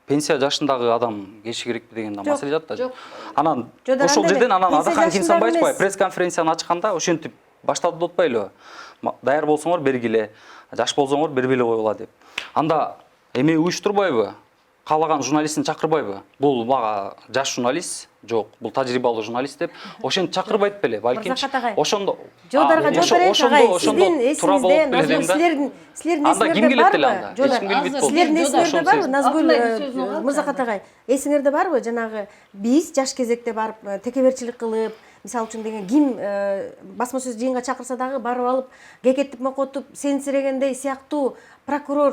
D: пенсия жашындагы адам келиши керекпи деген маселе жатат да. Анан ошол жерден Адахан Кимсанбаевич пресс-конференцияны ачканда ошентип баштады деп атпайлыбы? Даяр болсоңор бергиле, жаш болсоңор бербей койгула деп. Анда эме уюштурбайбы? Каалаган журналистин чакырбайбы? Бул мага жаш журналист, жок, бул тажрыйбалуу журналист деп ошентип чакырбайт беле, балким.
A: Ошондо Жодорго сиздин эсиңизде Назгүл силердин эсиңерде барбы? Силердин эсиңерде барбы? Назгүл Мырзакатагай, эсиңерде барбы? Жанагы биз жаш кезекте барып текеберчилик кылып, мисалы үчүн деген ким басма сөз жыйынга чакырса дагы барып алып, кекетип мокотуп, сенсирегендей сыяктуу прокурор,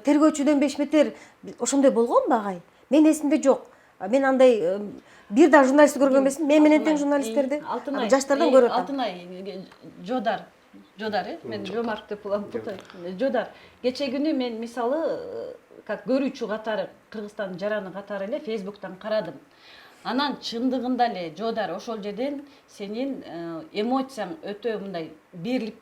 A: тергөөчүдөн 5 метр ошондой болгонбу агай? Мен эсимде жок. Мен андай бир да журналист көргөн эмесмин. Мен менен тең журналисттерди жаштардан көрүп атам.
C: Алтынай, Жодор, Жодар, мен Жомарт деп улам Жодар. Кече күнү мен мисалы как көрүүчү катары Кыргызстандын жараны катары эле Facebook'тан карадым. Анан чындыгында эле Жодар ошол жерден сенин эмоцияң өтө мындай бирлик,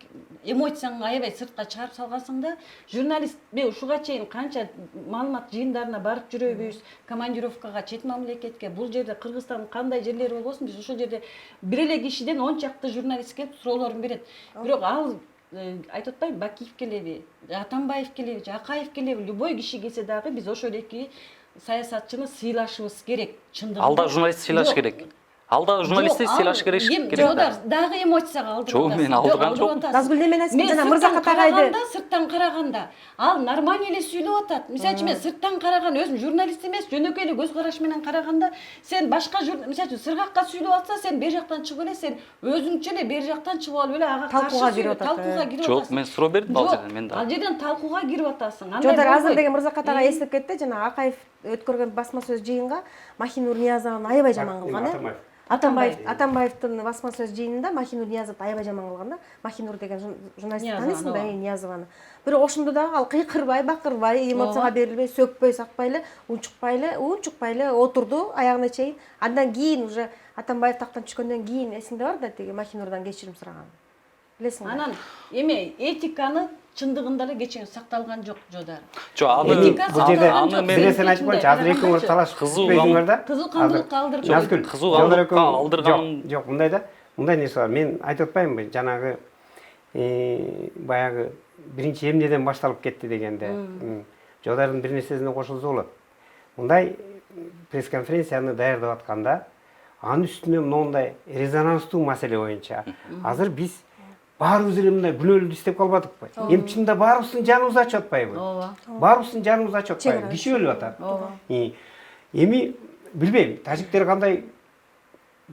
C: эмоцияңды аябай сыртка чыгарып салгансың да. Журналист ушуга чейин канча маалымат жыйындарына барып жүрөбүз, командировкага, чет мамлекетке. Бул жерде Кыргызстандын кандай жерлери болбосун, биз ошол жерде бир эле кишиден 10 чакты журналист келип суроолорун берет. Бирок ал айтып атпайбы, Бакиев келеби, Атамбаев келеби, Акаев келеби, любой киши келсе дагы биз ошол эки саясатчыны сыйлашыбыз керек. Чындыгында
D: Алда журналист сыйлаш керек. Алда журналистти сыйлаш керек.
C: Жодар дагы эмоцияга алдырып
D: атасың. Жок, мен алдырган жокмун.
A: Назгүл немен айтасың жана Мырзакат агайды.
C: Сырттан караганда ал нормально эле сүйлөп атат. Мисалы үчүн мен сырттан караган өзүм журналист эмес, жөнөкөй эле көз караш менен караганда сен башка мисалы үчүн сыргакка сүйлөп атса, сен бер жактан чыгып эле, сен өзүңчө эле бер жактан чыгып алып эле ага каршы сүйлөп атасың.
D: Жок, мен суроо бердим ал жерден, мен да.
C: Ал жерден талкууга кирип атасың.
A: Жодар азыр деген Мырзакат ага эстеп кетти, жана Акаев өткөргөн басма сөз жыйынга Махинур Ниязованы аябай жаман кылган. Атамбаевдин басма сөз жыйынында Махинур Ниязовду аябай жаман кылган да. Махинур деген журналист таанысың да, Ниязованы. Бирок ошондо дагы ал кыйкырбай, бакырбай, эмоцияга берилбей, сөкпөй, сакпай эле, унчукпай эле отурду аягына чейин. Андан кийин уже Атамбаев тактан түшкөндөн кийин эсиңде бар да, тиги Махинурдан кечирим сураган. Билесиңби?
C: Анан эме этиканы чындыгында эле кечең сакталган жок, Жодар.
D: Жок,
B: аны мен билесен айтып коюнчу, азыр экөөңөр талаш кызуу да.
C: Кызуу кандылыкка алдырып.
B: Назгүл,
D: кызуу кандылыкка алдырган.
B: Жок, мындай да. Мындай нерсе бар. Мен айтып атпаймынбы, жанагы баягы биринчи эмнеден башталып кетти дегенде. Жодардын бир нерсесине кошулса болот. Мындай пресс-конференцияны даярдап атканда, анын үстүнө моундай резонанстуу маселе боюнча азыр биз баарыбыз эле мындай күнөөлүү иштеп калбадыкпы? Эми чында баарыбыздын жаныбыз ачып атпайбы? Баарыбыздын жаныбыз ачып атпайбы? Киши өлүп атат. Эми билбейм, тажиктер кандай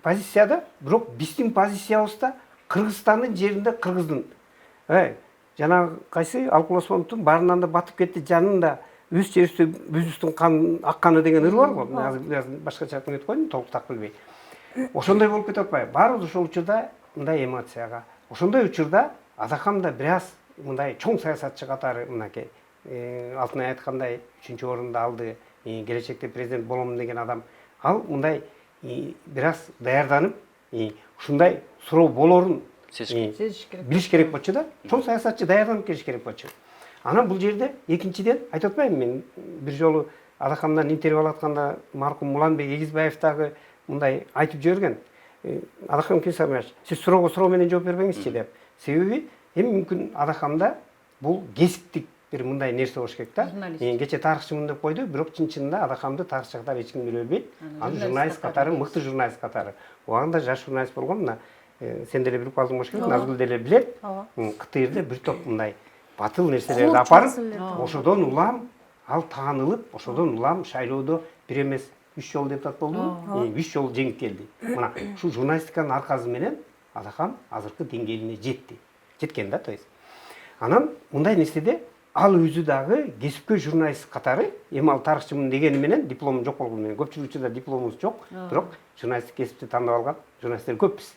B: позицияда, бирок биздин позициябызда Кыргызстандын жеринде Кыргыздын жанагы кайсы Алкул Осмоновдун баарынан да батып кетти, жанында өз жерибизде өзүбүздүн кан акканы деген ыр бар го. Мен азыр башкача айтып койдум, толук так билбей. Ошондой болуп кетип атпайбы? Баарыбыз ошол учурда мындай эмоцияга. Ошондой учурда Адакам да бир аз мындай чоң саясатчы катары мынакей алтын айткандай 3-чү орунду алды. Келечекте президент болом деген адам. Ал мындай бир аз даярданып, ушундай суроо болорун билиш керек болчу да. Чоң саясатчы даярданып келиш керек болчу. Анан бул жерде экинчиден айтып атпаймынбы, мен бир жолу Адакамдан интервью алып атканда маркум Муланбек Эгизбаев дагы мындай айтып жиберген. Адакам Кесармаш, сиз суроого суроо менен жооп бербеңизчи деп. Себеби эми мүмкүн Адакамда бул кесиптик бир мындай нерсе болуш керек да. Кече тарыхчымын деп койду, бирок чын-чынында Адакамды тарыхчы катары эч ким билбейт. Аны журналист катары, мыкты журналист катары. Убагында жаш журналист болгон, мына сен деле билип калдың болуш керек, Назгүл деле билет. КТРде бир топ мындай батыл нерселерди апарып, ошодон улам ал таанылып, ошодон улам шайлоодо бир эмес 3 жолу депутат болду, 3 жолу жеңип келди. Мына ушул журналистиканын аркасы менен Адакам азыркы деңгээлине жетти. Жеткен да, то есть. Анан мындай нерседе ал өзү дагы кесипкөй журналист катары, эми ал тарыхчымын дегени менен диплому жок болгону менен көпчүлүк учурда дипломубуз жок, бирок журналисттик кесипти тандап алган журналисттер көппүз.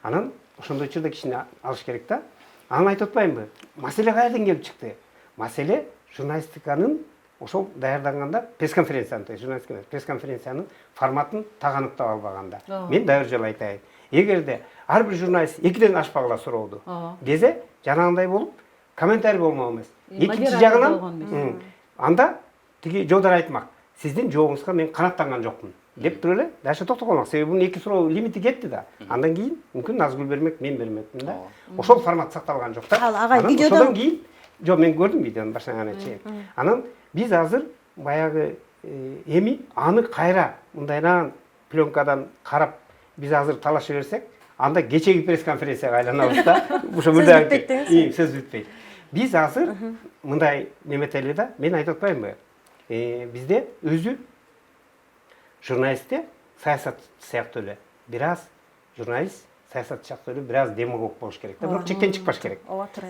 B: Анан ошондой учурда кичине алыш керек да. Анан айтып атпаймынбы? Маселе кайерден келип чыкты? Маселе журналистиканын ошол даярданганда пресс-конференциянын, журналистика эмес, пресс-конференциянын форматын таганыктап албаганда. Мен дагы бир жолу айтайын. Эгерде ар бир журналист экиден ашпагыла сурооду дезе, жанагындай болуп, комментарий болмок эмес. Экинчи жагынан анда тиги Жодар айтмак, сиздин жообуңузга мен канааттанган жокмун деп туруп эле дальше токтоп калмак. Себеби бунун эки суроо лимити кетти да. Андан кийин мүмкүн Назгүл бермек, мен бермекмин да. Ошол формат сакталган жок да.
A: Агай видеодон
B: ошодон кийин жок, мен көрдүм видеону баштаганы чейин. Анан биз азыр баягы эми аны кайра мындайдан пленкадан карап биз азыр талаша берсек, анда кечеги пресс-конференцияга айланабыз да. Ошо мурдагы сөз бүтпөйт. Биз азыр мындай неметели да, мен айтып атпаймынбы? Бизде өзү журналистте саясат сыяктуу эле бир аз журналист саясат сыяктуу эле бир аз демагог болуш керек да, бирок чектен чыкпаш керек.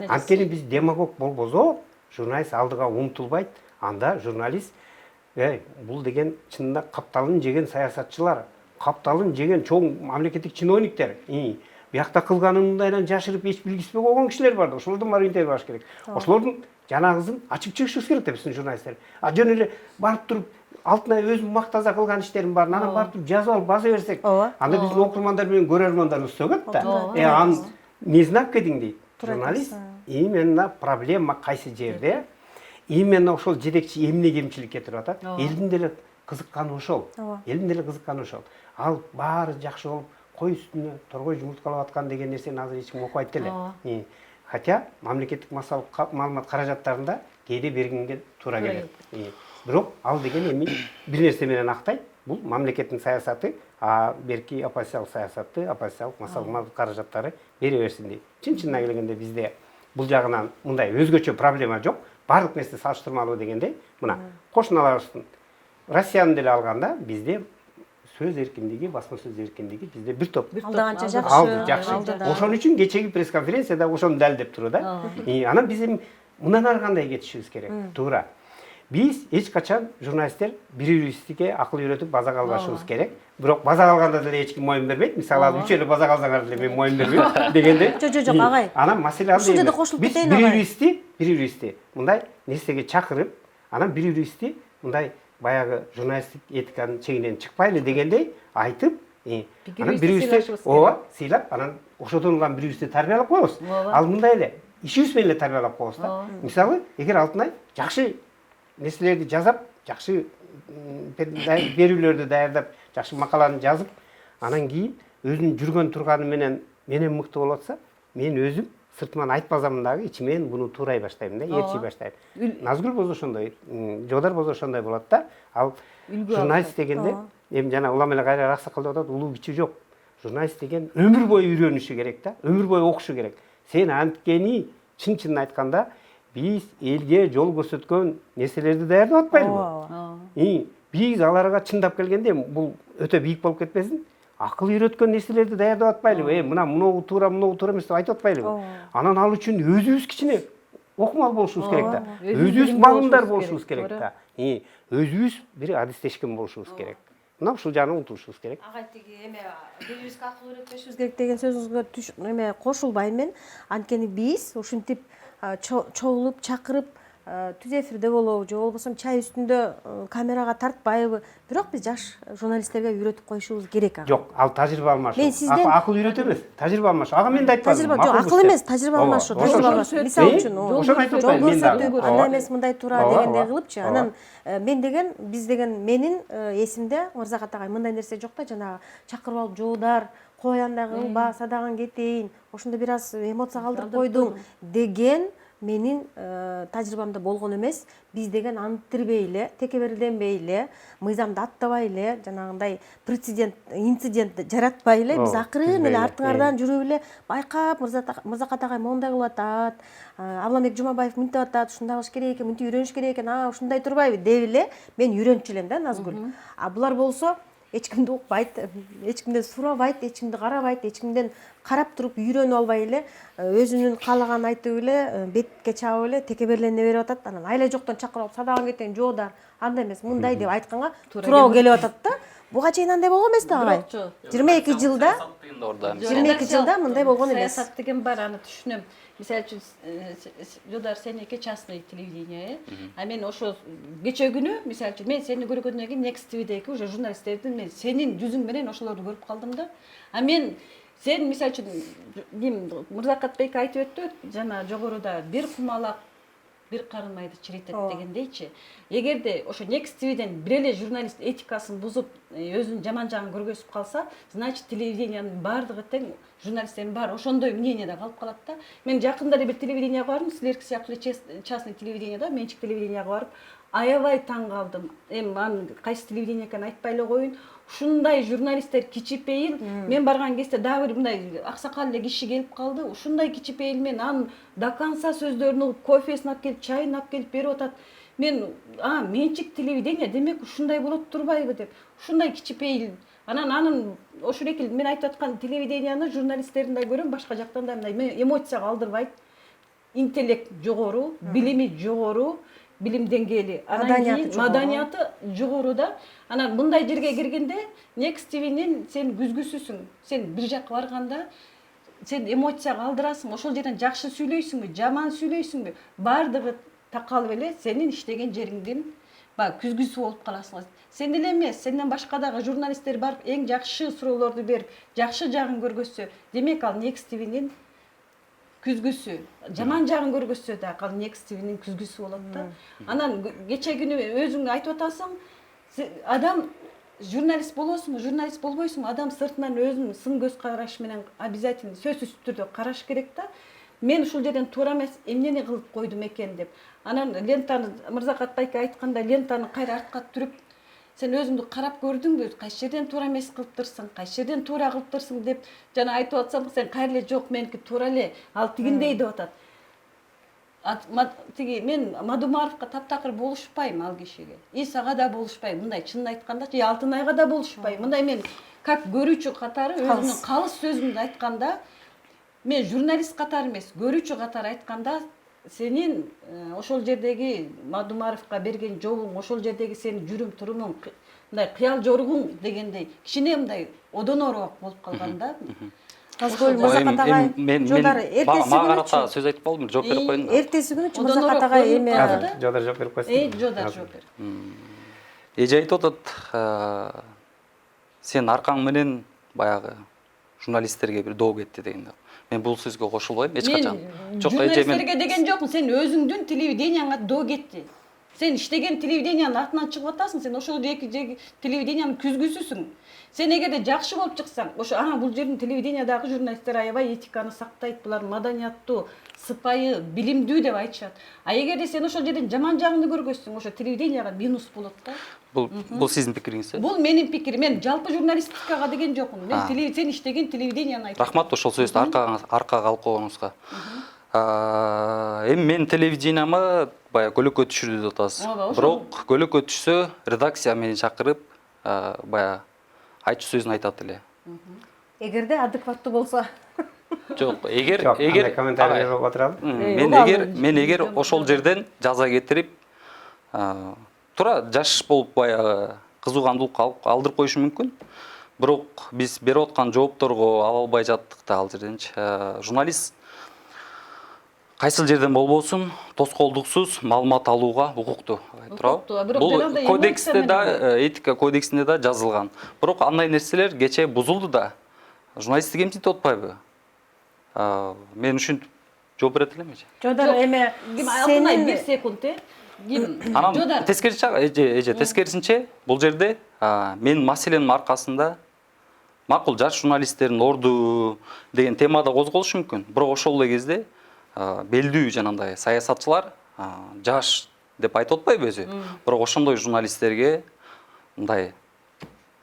B: Анткени биз демагог болбосо, журналист алдыга умтулбайт. Анда журналист бул деген чынында капталын жеген саясатчылар, капталын жеген чоң мамлекеттик чиновниктер. биякта кылганын мындайдан жашырып эч билгиспей койгон кишилер бар да. Ошолордон барып интервью алыш керек. Ошолордун жанагысын ачып чыгышыбыз керек да биздин журналисттер. А жөн эле барып туруп Алтынай өзүнүн мактаза кылган иштерин баарын анан барып туруп жазып алып баса берсек, анда биздин окурмандар менен көрөрмандарыбыз сөгөт да. Аны не знак кедиң дейт. Журналист именно проблема кайсы жерде, именно ошол жетекчи эмне кемчилик кетирип атат. Элдин деле кызыкканы ошол. Элдин деле кызыкканы ошол. Ал баары жакшы болуп, кой үстүнө торгой жумурткалап аткан деген нерсени азыр эч ким окубайт эле. Хотя мамлекеттик маалымат каражаттарында кээде бергенге туура келет. Бирок ал деген эми бир нерсе менен актайт. Бул мамлекеттин саясаты, берки оппозициялык саясатты, оппозициялык маалымат каражаттары бере берсин дейт. Чын-чынына келгенде бизде бул жагынан мындай өзгөчө проблема жок. Барлык нерсе салыштырмалуу дегенде, мына кошуналарыбыздын Россияны деле алганда бизде сөз эркиндиги, басма сөз эркиндиги бизде бир топ.
A: Алдаганча
B: Жакшы. Ошон үчүн кечеги пресс-конференцияда ошону дәлдеп турду да. Анан биз эми мындан ары кандай кетишибиз керек? Туура. Биз эч качан журналисттер бири-бирибизге акыл үйрөтүп база албашыбыз керек. Бирок база алганда деле эч ким моюн бербейт. Мисалы ал үч эле база алсаңар деле мен моюн бербейм дегенде.
A: Жок, агай.
B: Анан маселе анда.
A: Ушул жерде кошулуп кетейин агай.
B: Бири-бирибизди мындай нерсеге чакырып, анан бири-бирибизди мындай баягы журналисттик этиканын чегинен чыкпайлы дегендей айтып, анан бири-бирибизди сыйлап, анан ошодон улам бири-бирибизди тарбиялап коебуз. Ал мындай эле ишибиз менен эле тарбиялап коебуз да. Мисалы, эгер Алтынай жакшы нерселерди жазап, жакшы берүүлөрдү даярдап, жакшы макаланы жазып, анан кийин өзүнүн жүргөн турганы менен мыкты болуп атса, мен өзүм сыртыман айтпасам дагы ичимен буну туурай баштайм да, ээрчий баштайм. Назгүл болсо ошондой, Жодар болсо ошондой болот да. Ал журналист дегенде, эми жана улам эле Кайрат Аксакал деп атат, улуу кичи жок. Журналист деген өмүр бою үйрөнүшү керек да, өмүр бою окушу керек. Сен анткени чын-чынын айтканда биз элге жол көрсөткөн нерселерди даярдап атпайлыбы? Биз аларга чындап келгенде бул өтө бийик болуп кетпесин, акыл үйрөткөн нерселерди даярдап атпайлыбы? Мына мынау туура эмес деп айтып атпайлыбы? Анан ал үчүн өзүбүз кичине окумал болушубуз керек да. Өзүбүз маалымдар болушубуз керек да. Өзүбүз бир адистешкен болушубуз керек. Мына ушул жагына умтулушубуз керек.
A: Агай тиги эме бири-бирибизге акыл үйрөтүшүбүз керек деген сөзүңүзгө эме кошулбайм мен. Анткени биз ушинтип чогулуп чакырып түз эфирде болобу же болбосо чай үстүндө камерага тартпайбы, бирок биз жаш журналисттерге үйрөтүп коюшубуз керек.
B: Жок, ал тажрыйба алмашуу.
A: Мен сизден
B: акыл үйрөтүү эмес, тажрыйба алмашуу. Ага мен да айтпадым.
A: Жок, акыл эмес, тажрыйба алмашуу. Мисалы үчүн,
B: ошону айтып атпайм мен дагы.
A: Андай эмес, мындай туура дегендей кылыпчы. Анан мен деген, биз деген, менин эсимде Мырзакат агай мындай нерсе жок да, жанагы чакырып алып Жоодар, кой андай кылба, садаган кетейин, ошондо бир аз эмоция калтырып койдуң деген менин тажрыйбамда болгон эмес. Биз деген анттырбай эле, текеберденбей эле, мыйзамды аттабай эле, жанагындай прецедент, инцидент жаратпай эле, биз акырын эле артыңардан жүрүп эле байкап, Мырзакат агай моундай кылып атат, Абламбек Жумабаев мынтип атат, ушундай кылыш керек экен, мынтип үйрөнүш керек экен, ушундай турбайбы деп эле мен үйрөнчү элем да, Назгүл. А булар болсо эч кимди укпайт, эч кимден сурабайт, эч кимди карабайт, эч кимден карап туруп үйрөнүп албай эле өзүнүн каалаганын айтып эле бетке чабып эле текеберлене берип атат. Анан айла жоктон чакырып алып садаган кетейин, Жоодар, андай эмес, мындай деп айтканга туурабы келип атат да. Буга чейин андай болгон эмес да агай. 22 жылда 22 жылда мындай болгон эмес.
C: Саясат деген бар, аны түшүнөм. Мисалы үчүн Жодар сеники частный телевидение, а мен ошо кече күнү, мисалы үчүн мен сени көргөндөн кийин Next TVдеги уже журналисттердин мен сенин жүзүң менен ошолорду көрүп калдым да. А мен сен мисалы үчүн Мырзакат бейке айтып өттү, жана жогоруда бир кумалак бир карын майды чиритет дегендейчи. Эгерде ошо Next TVден бир эле журналист этикасын бузуп, өзүнүн жаман жагын көргөзүп калса, значит телевидениянын баардыгы тең, журналисттердин баары ошондой мнениеде калып калат да. Мен жакында эле бир телевиденияга бардым, силерки сыяктуу частный телевидениеда, менчик телевиденияга барып, аябай таң калдым. Эми аны кайсы телевидение экенин айтпай эле коеюн. Ушундай журналисттер кичипейил. Мен барган кезде дагы бир мындай аксакал эле киши келип калды. Ушундай кичипейил, мен анын до конца сөздөрүн угуп, кофесин алып келип, чайын алып келип берип атат. Мен, менчик телевидение демек ушундай болот турбайбы деп. Ушундай кичипейил. Анын ошол эки мен айтып аткан телевиденияны журналисттерин да көрөм, башка жактан да мындай эмоцияга алдырбайт. Интеллект жогору, билими жогору, билим деңгээли, анан кийин маданияты жогору да. Анан мындай жерге киргенде Next TVнен сен күзгүсүсүң. Сен бир жакка барганда сен эмоцияга алдырасың, ошол жерден жакшы сүйлөйсүңбү, жаман сүйлөйсүңбү, баардыгы такалып эле сенин иштеген жериңдин баягы күзгүсү болуп каласың. Сен эле эмес, сенден башка дагы журналисттер барып эң жакшы суроолорду берип, жакшы жагын көргөзсө, демек ал Next TV'нин күзгүсү. Жаман жагын көргөзсө да ал Next TV'нин күзгүсү болот да. Анан кече күнү өзүң айтып атасың, адам журналист болосуңбу, журналист болбойсуңбу, адам сыртынан өзүнүн сын көз карашы менен обязательно сөзсүз түрдө караш керек да. Мен ушул жерден туура эмес эмнени кылып койдум экен деп. Анан лентаны Мырзакат байке айтканда лентаны кайра артка түрүп, сен өзүңдү карап көрдүңбү, кайсы жерден туура эмес кылыптырсың, кайсы жерден туура кылыптырсың деп жана айтып атсаң, сен кайра эле жок, меники туура эле, ал тигиндей деп атат. Тиги мен Мадумаровго таптакыр болушпайм ал кишиге. Исага да болушпайм. Мындай чынын айтканда, же Алтынайга да болушпайм. Мындай мен как көрүүчү катары өзүмдүн калыс сөзүмдү айтканда, мен журналист катары эмес, көрүүчү катары айтканда, сенин ошол жердеги Мадумаровго берген жолуң, ошол жердеги сенин жүрүм турумуң, мындай кыял жоругуң дегендей кичине мындай одонороок болуп калган да.
E: Назгүл Мырзакат агай, жолдары эртеси
D: мага
E: күнү
D: карата сөз айтып болдум, жооп берип коюн.
E: эртеси күнү Мырзакат агай эме
B: Жодар жооп берип койсун.
C: Жодар жооп бер.
D: Эже айтып атат, сен аркаң менен баягы журналисттерге бир доо кетти дегенде. Мен бул сөзгө кошулбайм эч качан.
C: Жок, журналисттерге деген жокмун, сен өзүңдүн телевиденияңа доо кетти. Сен иштеген телевидениянын артынан чыгып атасың, сен ошол телевидениянын күзгүсүсүң. Сен эгерде жакшы болуп чыксаң, ошо бул жердин телевидениядагы журналисттер аябай этиканы сактайт, булар маданияттуу, сыпайы, билимдүү деп айтышат. А эгерде сен ошол жерден жаман жагыңды көргөзсөң, ошо телевиденияга минус болот да.
D: Бул сиздин пикириңиз э?
C: Бул менин пикирим. Мен жалпы журналистикага деген жокмун. Мен сен иштеген телевиденияны айтам.
D: Рахмат ошол сөздү аркага алып койгонуңузга. Эми мен телевиденияма баягы көлөкө түшүрдү деп атасыз. Бирок көлөкө түшсө, редакция мени чакырып, баягы айтчу сөзүн айтат эле.
E: эгерде адекваттуу болсо.
D: Жок, эгер
B: комментарий берип отуралы.
D: Мен эгер ошол жерден жаза кетирип, туура жаш болуп баягы кызуугандуулукка алдырып коюшу мүмкүн. Бирок биз берип аткан жоопторго ала албай жаттык да ал жерденчи. Журналист кайсыл жерден болбосун тоскоолдуксуз маалымат алууга укуктуу. Бул кодексте да, этика кодексинде да жазылган. Бирок андай нерселер кече бузулду да. Журналистти кемсинтип атпайбы? Мен ушинтип жооп берет элем эже.
E: Жодар эме
C: сенин 1 секунд
D: Анан тескерисинче бул жерде мен маселенин аркасында макул жаш журналисттердин орду деген темада козголушу мүмкүн. Бирок ошол эле кезде белдүү жанагындай саясатчылар жаш деп айтып атпайбы өзү. Бирок ошондой журналисттерге мындай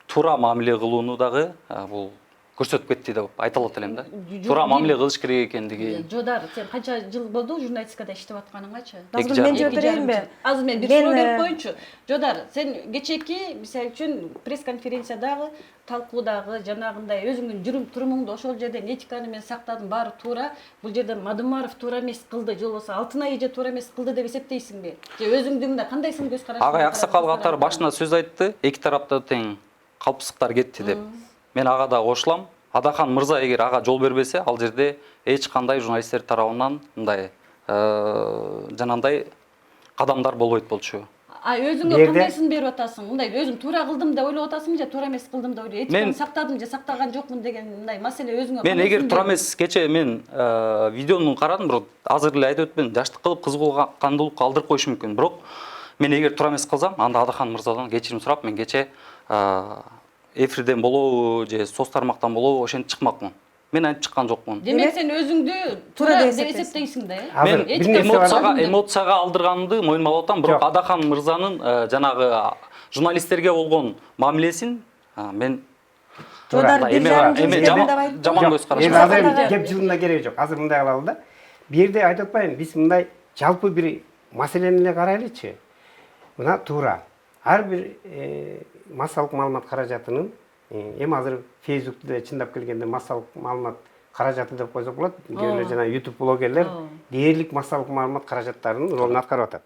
D: туура мамиле кылууну дагы бул көрсөтүп кетти деп айта алат элем да. Туура мамиле кылыш керек экендиги.
C: Жодар, сен канча жыл болду журналистикада иштеп атканыңачы?
E: Назгүл мен жооп берейинби?
C: Азыр мен бир суроо берип коеюнчу. Жодар, сен кечеки, мисалы үчүн пресс-конференциядагы, талкуудагы жанагындай өзүңдүн жүрүм турумуңду ошол жерден этиканы мен сактадым, баары туура. Бул жерде Мадумаров туура эмес кылды, же болбосо Алтынай эже туура эмес кылды деп эсептейсиңби? Же өзүңдүн мындай кандай сын көз караш?
D: Агай аксакал катары башында сөз айтты, эки тарапта тең калпсыздыктар кетти деп. Мен ага да кошулам. Адахан мырза эгер ага жол бербесе, ал жерде эч кандай журналисттер тарабынан мындай жанагындай кадамдар болбойт болчу.
C: Өзүңө кандай сын берип атасың? Мындай өзүм туура кылдым деп ойлоп атасыңбы, же туура эмес кылдым деп ойлоп? Этиканы сактадым же сактаган жокмун деген мындай маселе өзүңө.
D: Мен эгер туура эмес кече мен видеону карадым, бирок азыр эле айтып өтпөдүм, жаштык кылып кызуугандуулукка алдырып коюшу мүмкүн. Бирок мен эгер туура эмес кылсам, анда Адахан мырзадан кечирим сурап, мен кече эфирден болобу же соц тармактан болобу ошентип чыкмакмын. Мен антип чыккан жокмун.
C: Демек сен өзүңдү туура деп эсептейсиң да, э?
D: Мен эмоцияга алдырганымды мойнума алып атам, бирок Адахан мырзанын жанагы журналисттерге болгон мамилесин мен
E: Жодар
D: жаман көз караш.
B: Азыр кеп жылына кереги жок. Азыр мындай кылалы да. Бу жерде айтып атпайбы, биз мындай жалпы бир маселени эле карайлычы. Мына туура. Ар бир массалык маалымат каражатынын эми азыр Facebook'та чындап келгенде массалык маалымат каражаты деп койсок болот. Кээ жана YouTube блогерлер дээрлик массалык маалымат каражаттарынын ролун аткарып атат.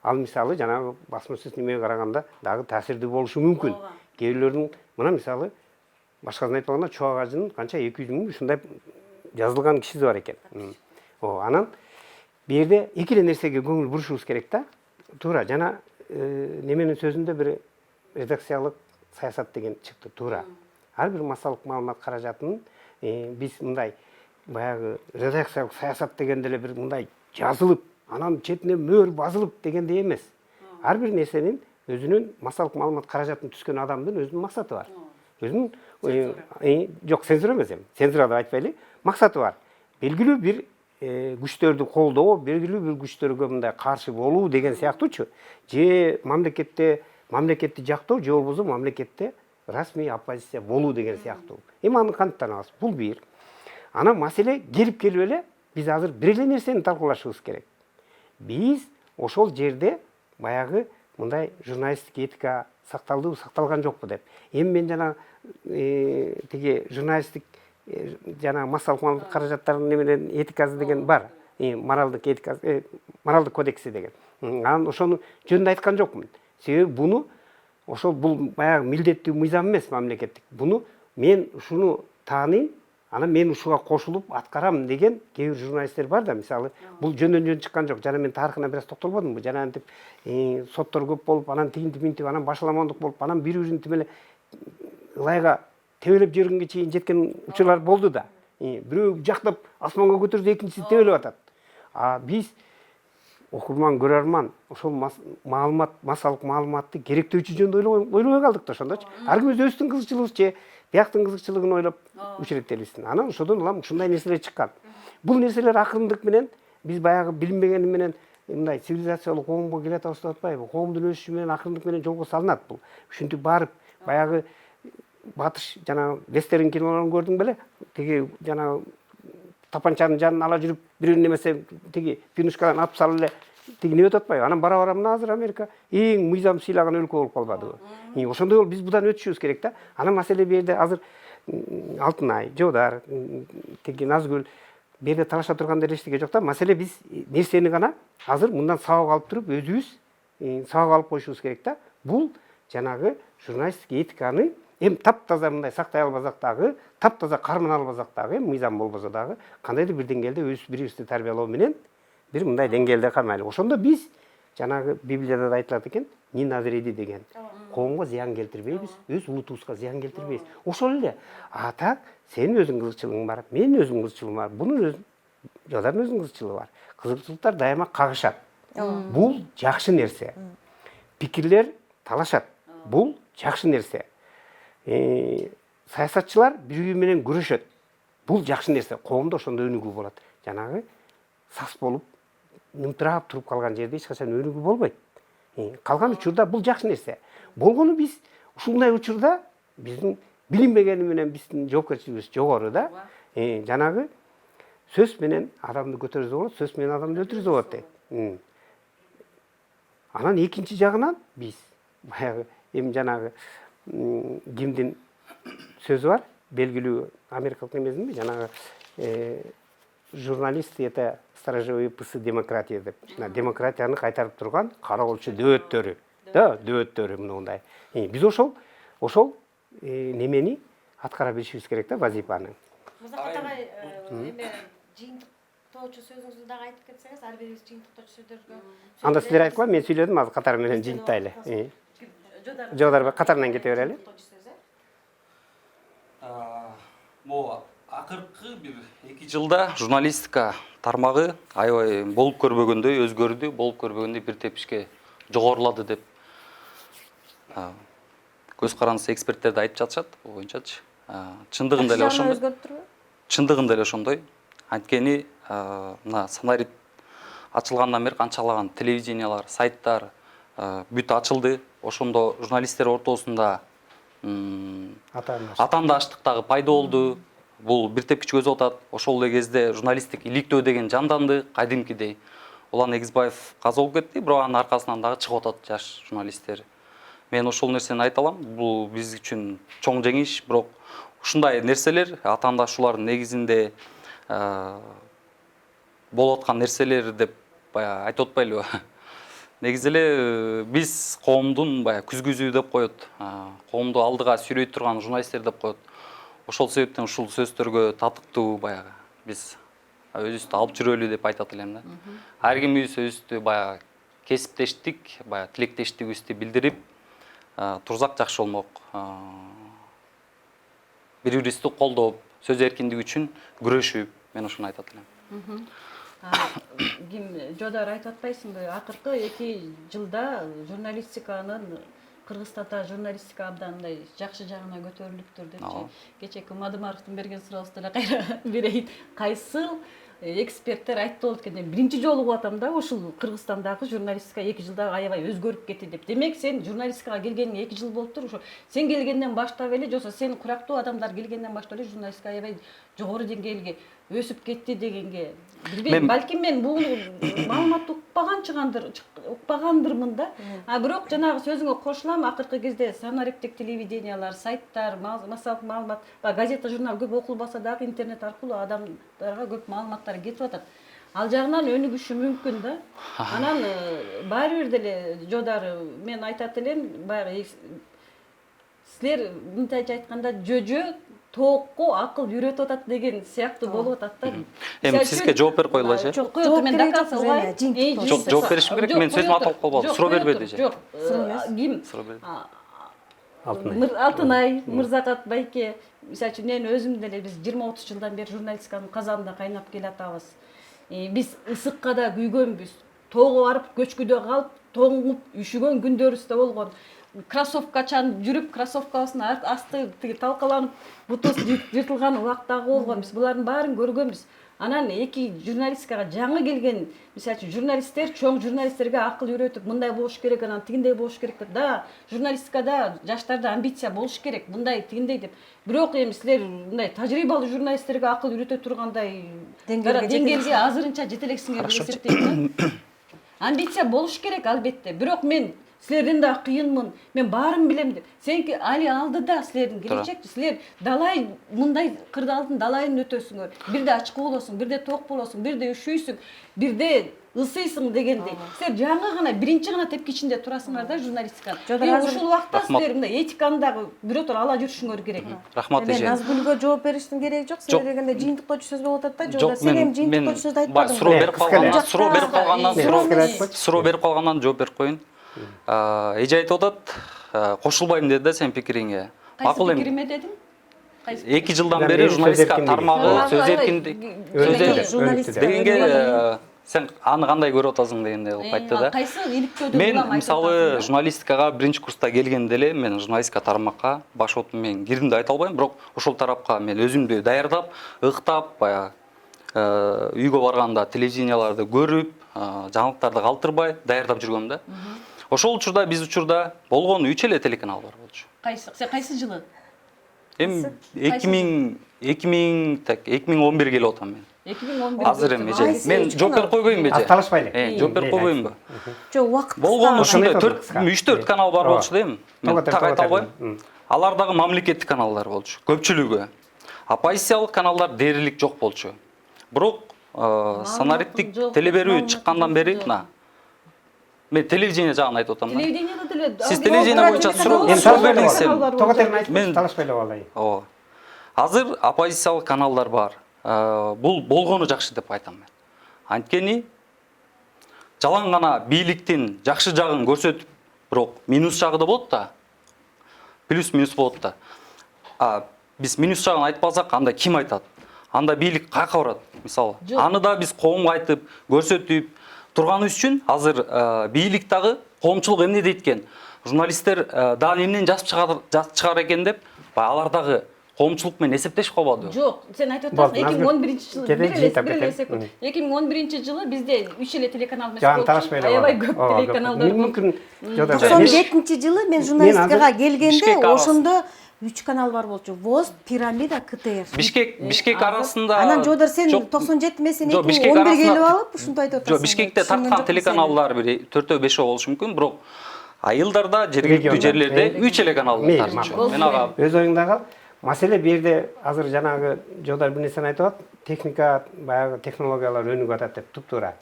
B: Ал мисалы жанагы басма сөз немеге караганда дагы таасирдүү болушу мүмкүн. Кээ бирлердин мына мисалы башкасын айтпаганда чубак ажынын канча 200 миң ушундай жазылган кишиси бар экен. Анан бу жерде эки эле нерсеге көңүл бурушубуз керек да. Туура жана неменин сөзүндө бир редакциялык саясат деген чыкты. Туура. Ар бир массалык маалымат каражатынын биз мындай баягы редакциялык саясат дегенде эле бир мындай жазылып, анан четине мөр басылып дегендей эмес. Ар бир нерсенин өзүнүн массалык маалымат каражатын түзгөн адамдын өзүнүн максаты бар. Өзүнүн жок, цензура эмес эми. Цензура деп айтпайлы. Максаты бар. Белгилүү бир күчтөрдү колдоо, белгилүү бир күчтөргө мындай каршы болуу деген сыяктуучу. Же мамлекетти жактоо, же болбосо мамлекетте расмий оппозиция болуу деген сыяктуу. Эми аны кантип танабыз? Бул бир. Анан маселе келип эле биз азыр бир эле нерсени талкуулашыбыз керек. Биз ошол жерде баягы мындай журналисттик этика сакталдыбы, сакталган жокпу деп. Эми мен жана тиги журналисттик жана массалык маалымат каражаттарынын неменен этикасы деген бар. Моралдык этикасы, моралдык кодекси деген. Анан ошону жөнүндө айткан жокмун. Себеби буну ошол бул баягы милдеттүү мыйзам эмес мамлекеттик. Буну мен ушуну тааныйм, анан мен ушуга кошулуп аткарам деген кээ бир журналисттер бар да, мисалы, бул жөн чыккан жок. Жана мен тарыхына бир аз токтолбодумбу? Жана антип соттор көп болуп, анан тигинтип минтип, анан башаламандык болуп, анан бири-бирин тимеле ылайга тебелеп жүргөнгө чейин жеткен учурлар болду да. Бирөө жактап асманга көтөрдү, экинчиси тебелеп атат. Биз окурман, көрөрман ошол массалык маалыматты керектөөчү жөнүндө ойлобой калдык да ошондочу. Ар ким өзүбүздүн кызыкчылыгыбыз же бияктын кызыкчылыгын ойлоп учуреттелибиздин. Анан ошодон улам ушундай нерселер чыккан. Бул нерселер акырындык менен биз баягы билинбегени менен мындай цивилизациялык коомго келе атабыз деп атпайбы? Коомдун өсүшү менен акырындык менен жолго салынат бул. Ушинтип барып баягы батыш жана вестерн кинолорун көрдүң беле? Тиги жана тапанчанын жанын ала жүрүп, бирөөнүн немесе тиги пинушкадан атып салып эле тиги не өтүп атпайбы? Анан бара мына азыр Америка эң мыйзам сыйлаган өлкө болуп калбадыбы? Ошондой биз будан өтүшүбүз керек да. Анан маселе бу жерде азыр Алтынай, Жоодар, тиги Назгүл бу жерде талаша турганда эчтеке жок да. Маселе биз нерсени гана азыр мындан сабак алып туруп, өзүбүз сабак алып коюшубуз керек да. Бул жанагы журналисттик этиканы эми таптаза мындай сактай албасак дагы, таптаза кармана албасак дагы, мыйзам болбосо дагы, кандайдыр бир деңгээлде өз бири-бирибизди тарбиялоо менен бир мындай деңгээлде кармайлы. Ошондо биз жанагы Библияда да айтылат экен, Нина вреди деген. Коомго зыян келтирбейбиз, өз улутубузга зыян келтирбейбиз. Ошол эле. Так, сенин өзүңдүн кызыкчылыгың бар, менин өзүмдүн кызыкчылыгым бар, бунун Жоодардын өзүнүн кызыкчылыгы бар. Кызыкчылыктар дайыма кагышат. Бул жакшы нерсе. Пикирлер талашат. Бул жакшы нерсе. Саясатчылар бири-бири менен күрөшөт. Бул жакшы нерсе. Коомдо ошондой өнүгүү болот. Жанагы сас болуп, нымтырап туруп калган жерде эч качан өнүгүү болбойт. Калган учурда бул жакшы нерсе. Болгону биз ушундай учурда биздин билинбегени менен биздин жоопкерчилигибиз жогору да. Жанагы сөз менен адамды көтөрүзө болот, сөз менен адамды өлтүрүзө болот дейт. Анан экинчи жагынан биз баягы эми жанагы кимдин сөзү бар, белгилүү америкалык эмесинби, жанагы журналисты это сторожевые псы демократии деп. Демократияны кайтарып турган кароолчу дөбөттөрү. Да, дөбөттөрү мындай. Биз ошол немени аткара билишибиз керек да, вазифаны.
A: Музакат агай, эми жыйынтыктоочу сөзүңүздү дагы айтып кетсеңиз, ар бирибиз жыйынтыктоочу сөздөргө.
B: Анда силер айткыла, мен сүйлөдүм, азыр катары менен жыйынтайлы. Жоодар катарынан кете берели.
D: Могу акыркы бир 2 жылда журналистика тармагы аябай болуп көрбөгөндөй өзгөрдү, болуп көрбөгөндөй бир тепишке жогорулады деп көз карандысы эксперттер да айтып жатышат, бул боюнчачы. Чындыгында эле ошондой. Чындыгында эле ошондой. Анткени мына сценарий ачылгандан бери канчалаган телевидениялар, сайттар бүт ачылды. Ошондо журналисттер ортосунда атаандаштыктагы пайда болду. Бул бир тепкичке өзүп атат. Ошол эле кезде журналисттик иликтөө деген жанданды, кадимкидей. Улан Эгизбаев каза болуп кетти, бирок анын аркасынан дагы чыгып атат жаш журналисттер. Мен ошол нерсени айта алам. Бул биз үчүн чоң жеңиш, бирок ушундай нерселер атаандашуулардын негизинде болуп аткан нерселер деп баягы айтып атпайлыбы? Негизи эле биз коомдун баягы күзгүзүү деп коет. Коомду алдыга сүйрөй турган журналисттер деп коет. Ошол себептен ушул сөздөргө татыктуу баягы биз өзүбүздү алып жүрөлү деп айтат элем да. Ар кимибиз өзүбүздү баягы кесиптештик, баягы тилектештигибизди билдирип турсак жакшы болмок. Бири бирибизди колдоп, сөз эркиндиги үчүн күрөшүп, мен ушуну айтат элем.
C: Ким Жодар айтып атпайсыңбы? Акыркы 2 жылда журналистиканын Кыргызстанда журналистика абдан мындай жакшы жагына көтөрүлүптүр депчи. Кечээки Мадымаровдун берген суроосуна кайра берейин. Кайсыл эксперттер айтты болот экен. Биринчи жолу угуп атам да, ушул Кыргызстандагы журналистика 2 жылда аябай өзгөрүп кетти деп. Демек сен журналистикага келгениңе 2 жыл болуптур. Ошо сен келгенден баштап эле, жоксо сен курактуу адамдар келгенден баштап эле журналистика аябай жогору деңгээлге өсүп кетти дегенге билбейм. Балким мен бул маалыматты укпагандырмын да. Бирок жанагы сөзүңө кошулам. Акыркы кезде санариптик телевидениялар, сайттар, массалык маалымат, газета, журнал көп окулбаса дагы интернет аркылуу адамдарга көп маалыматтар кетип атат. Ал жагынан өнүгүшү мүмкүн да. Анан баары бир деле Жодар, мен айтат элем, баягы силер мынтайча айтканда жөжө тоокко акыл үйрөтүп атат деген сыяктуу болуп атат да.
D: Эми сизге жооп берип коелучу.
C: Жок, мен доказ албайм.
D: Жок, жооп беришим керек. Мен сөзүмө аталып калбадым. Суроо бербеди же.
C: Жок. Ким?
D: Суроо берди.
C: Алтынай, Мырзакат байке. Мисалы үчүн мен өзүм деле биз 20-30 жылдан бери журналистиканын казанында кайнап келатабыз. Биз ысыкка да күйгөнбүз. Тоого барып, көчкүдө калып, тоңуп, үшүгөн күндөрүбүз да болгон. Кроссовкачан жүрүп, кроссовкабыздын асты талкаланып, бутубуз жыртылган убак дагы болгон. Биз булардын баарын көргөнбүз. Анан журналистикага жаңы келген, мисалы үчүн журналисттер чоң журналисттерге акыл үйрөтүп, мындай болуш керек, анан тигиндей болуш керек деп. Да, журналистикада жаштарда амбиция болуш керек, мындай тигиндей деп. Бирок эми силер мындай тажрыйбалуу журналисттерге акыл үйрөтө тургандай деңгээлге азырынча жете элексиңер деп эсептейм. Амбиция болуш керек албетте. Бирок мен силерден да кыйынмын, мен баарын билем деп. Сенки али алдыда силердин келечек, силер далай мындай кырдаалдын далайын өтөсүңөр. Бирде ачкы болосуң, бирде тоок болосуң, бирде üşүйсүң, бирде ысыйсың дегендей. Силер жаңы гана биринчи гана тепкичинде турасыңар да журналистиканы. Ушул убакта силер мындай этиканы дагы бирөтөр ала жүрүшүңөр керек.
D: Рахмат эже.
E: Назгүлгө жооп бериштин кереги жок. Силер дегенде жыйынтыктоочу сөз болуп атат да. Жок, сен эми жыйынтыктоочу сөздү айтпадың.
D: Суроо берип калгандан жооп берип коеюн. Эже айтып атат, кошулбайм деди да сен пикириңе.
C: Кайсы пикириме дедиң?
D: 2 жылдан бери журналистика тармагы сөз эркиндик дегенге сен аны кандай көрүп атасың дегендей кылып айтты да.
C: Кайсы иликтөөдө
D: Мен мисалы журналистикага биринчи курста келгенде эле мен журналистика тармакка баш отум мен кирдим деп айта албайм, бирок ошол тарапка мен өзүмдү даярдап, ыктап, баягы үйгө барганда телевиденияларды көрүп, жаңылыктарды калтырбай даярдап жүргөм да. Ошол учурда биз учурда болгону 3 эле телеканал бар болчу.
C: Сен кайсы жылы?
D: Эми 2011 келип атам мен.
C: 2011.
D: Азыр эми эже. Мен жооп берип койбоймунбу эже?
B: Талашпайлы.
D: Жооп берип койбоймунбу?
E: Жок, убакыт.
D: Болгону ушундай 3-4 канал бар болчу да эми. Мен так айта албайм. Алар дагы мамлекеттик каналдар болчу, көпчүлүгү. Оппозициялык каналдар дээрлик жок болчу. Бирок санариптик теле берүү чыккандан бери мен телевидение жагын айтып атам да.
C: Телевидениеде деле.
D: Сиз телевидение боюнча суроо бердиңиз сен.
B: Мен талашпайлы болайын.
D: Ооба. Азыр оппозициялык каналдар бар. Бул болгону жакшы деп айтам мен. Анткени жалаң гана бийликтин жакшы жагын көрсөтүп, бирок минус жагы да болот да. Плюс-минус болот да. Биз минус жагын айтпасак, анда ким айтат? Анда бийлик каяка барат? Мисалы, аны да биз коомго айтып, көрсөтүп турганыбыз үчүн азыр бийлик дагы коомчулук эмне дейт экен? Журналисттер дагы эмнени жазып чыгар экен деп, алар дагы коомчулук менен эсептешип калбадыбы?
C: Жок, сен айтып атасың 2011-жылы. 2011-жылы бизде 3 эле телеканал эмес болчу. Аябай көп телеканалдар болчу.
B: Мүмкүн
E: 92-жылы мен журналистикага келгенде ошондо 3 канал бар болчу. ВОЗ, Пирамида, КТР.
D: Бишкек арасында.
E: Анан Жодар сен 97 мен сен 2011 келип алып ушундай айтып атасың.
D: Жок, Бишкекте тарткан телеканалдар бир 4-5 болушу мүмкүн, бирок айылдарда, жергиликтүү жерлерде 3 эле канал тартчу. Мен ага
B: өз оюңда кал. Маселе бу жерде азыр жанагы Жодар бир нерсени айтып атат. Техника, баягы технологиялар өнүгүп атат деп туп-туура.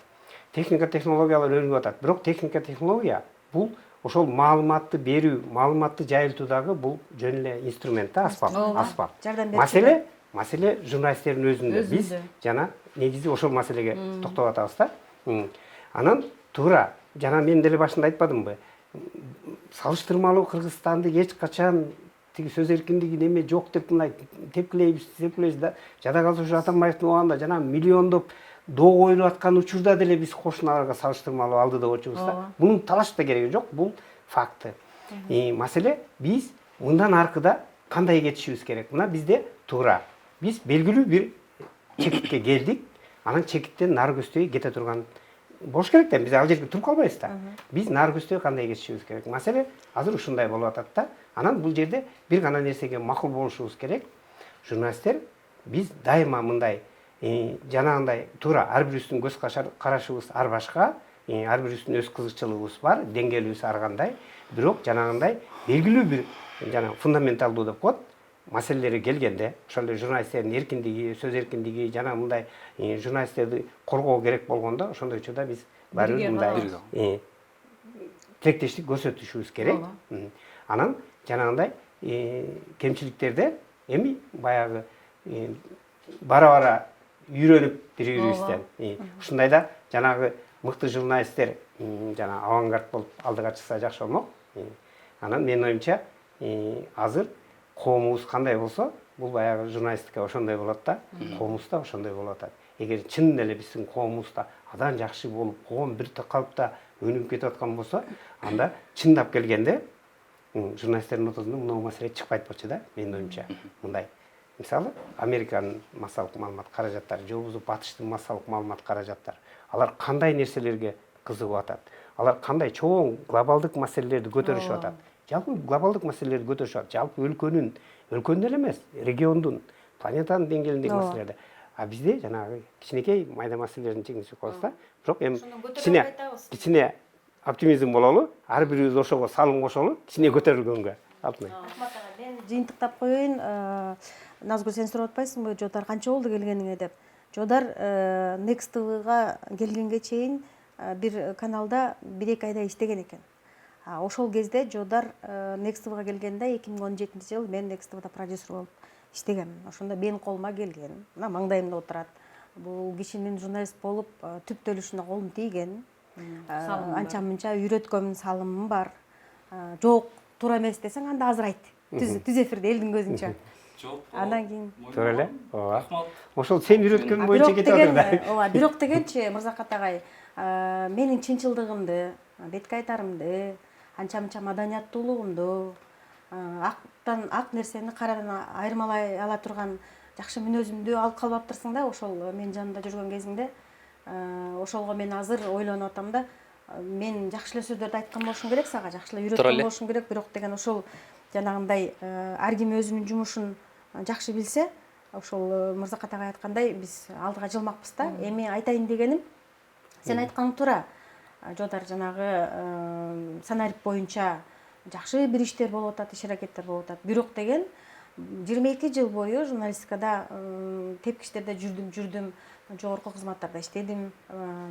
B: Техника, технологиялар өнүгүп атат. Бирок техника, технология бул ошол маалыматты берүү, маалыматты жайылтуудагы бул жөн эле инструмент да, аспап. Маселе маселе журналисттердин өзүндө. Биз жана негизи ошол маселеге токтоп атабыз да. Анан туура жана мен деле башында айтпадымбы? Салыштырмалуу Кыргызстанды эч качан тиги сөз эркиндиги неме жок деп мындай тепкилейбиз да. Жада Калсоошев Атамбаевдин убагында жана миллиондоп доо коюлуп аткан учурда деле биз кошуналарга салыштырмалуу алдыда болчубуз да. Бунун талаш да кереги жок, бул факты. Маселе биз мындан аркыда кандай кетишибиз керек? Мына бизде туура биз белгилүү бир чекитке келдик. Анан чекиттен нары көстөй кете турган болуш керек да. Биз ал жерге туруп калбайбыз да. Биз нары көстөй кандай кетишибиз керек? Маселе азыр ушундай болуп атат да. Анан бул жерде бир гана нерсеге макул болушубуз керек. Журналисттер биз дайыма мындай жанагындай туура ар бирибиздин көз карашыбыз ар башка, ар бирибиздин өз кызыкчылыгыбыз бар, деңгээлибиз ар кандай. Бирок жанагындай белгилүү бир жана фундаменталдуу деп коет маселелери келгенде, ошол эле журналисттердин эркиндиги, сөз эркиндиги жана мындай журналисттерди коргоо керек болгондо, ошондой учурда биз баарыбыз мындай тилектештик көрсөтүшүбүз керек. Анан жанагындай кемчиликтерде эми баягы бара-бара үйрөнүп бири-бирибизден. Ушундайда жанагы мыкты журналисттер жана авангард болуп алдыга чыкса жакшы болмок. Анан менин оюмча азыр коомубуз кандай болсо, бул баягы журналистика ошондой болот да, коомубуз да ошондой болуп атат. Эгер чын эле биздин коомубузда адан жакшы болуп, коом бир калыпта өнүгүп кетип аткан болсо, анда чындап келгенде журналисттердин ортосунда мынау маселе чыкпайт болчу да, менин оюмча. Мындай мисалы, Американын массалык маалымат каражаттары, же болбосо Батыштын массалык маалымат каражаттары, алар кандай нерселерге кызыгып атат? Алар кандай чоң глобалдык маселелерди көтөрүшүп атат? Жалпы глобалдык маселелерди көтөрүшүп атат. Жалпы өлкөнүн эле эмес, региондун, планетанын деңгээлиндеги маселелерди. А бизде жанагы кичинекей майда маселелердин чегинип коебуз да. Бирок эми кичине оптимизм бололу, ар бирибиз ошого салым кошолу, кичине көтөрүлгөнгө. Алтынай.
E: Мен жыйынтыктап коеюн, Назгүл, сен сурап атпайсыңбы, Жодар канча болду келгениңе деп. Жодар Next TV-га келгенге чейин бир каналда 1-2 айда иштеген экен. Ошол кезде Жодар Next TV-га келгенде 2017-жыл мен Next TV-да продюсер болуп иштегем. Ошондо менин колума келген. Мына маңдайымда отурат. Бул кишинин журналист болуп түптөлүшүнө колум тийген. Анча-мынча үйрөткөм, салымым бар. Жок, туура эмес десең, анда азыр айт. Түз эфирде элдин көзүнчө. Андан кийин
B: туура эле. Ооба. Ошол сен үйрөткөн боюнча кетип атыр да.
E: Ооба, бирок дегенчи, Мырзакат агай, менин чынчылдыгымды, бетке айтарымды, анча-мынча маданияттуулугумду, ак нерсени карадан айырмалай ала турган жакшы мүнөзүмдү алып калбаптырсың да, ошол менин жанымда жүргөн кезиңде. Ошолго мен азыр ойлонуп атам да, мен жакшы эле сөздөрдү айткан болушум керек сага, жакшы эле үйрөткөн болушум керек, бирок деген ошол жанагындай ар ким өзүнүн жумушун жакшы билсе, ошол Мырзакат агай айткандай биз алдыга жылмакпыз да. Эми айтайын дегеним, сен айтканың туура. Жодар жанагы сценарий боюнча жакшы бир иштер болуп атат, иш аракеттер болуп атат. Бирок деген 22 жыл бою журналистикада тепкичтерде жүрдүм, жогорку кызматтарда иштедим,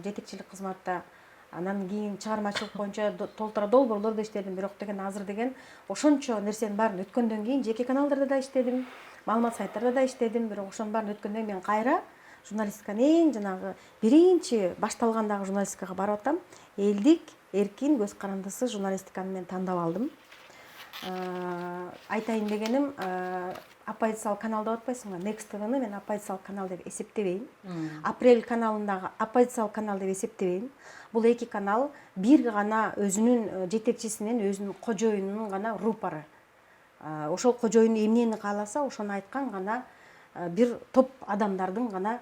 E: жетекчилик кызматта. Анан кийин чыгармачылык боюнча толтура долбоорлордо иштедим. Бирок деген азыр деген ошончо нерсенин баарын өткөндөн кийин жеке каналдарда да иштедим, маалымат сайттарда да иштедим. Бирок ошонун баарын өткөндөн кийин мен кайра журналистиканын жанагы биринчи башталгандагы журналистикага барып атам. Элдик, эркин, көз карандысыз журналистиканы мен тандап алдым. Айтайын дегеним, оппозициялык канал деп атпайсыңбы? Next TV-ны мен оппозициялык канал деп эсептебейм. Апрель каналындагы оппозициялык канал деп эсептебейм. Бул эки канал бир гана өзүнүн жетекчисинин, өзүнүн кожоюнунун гана рупору. Ошол кожоюн эмнени кааласа, ошону айткан гана бир топ адамдардын гана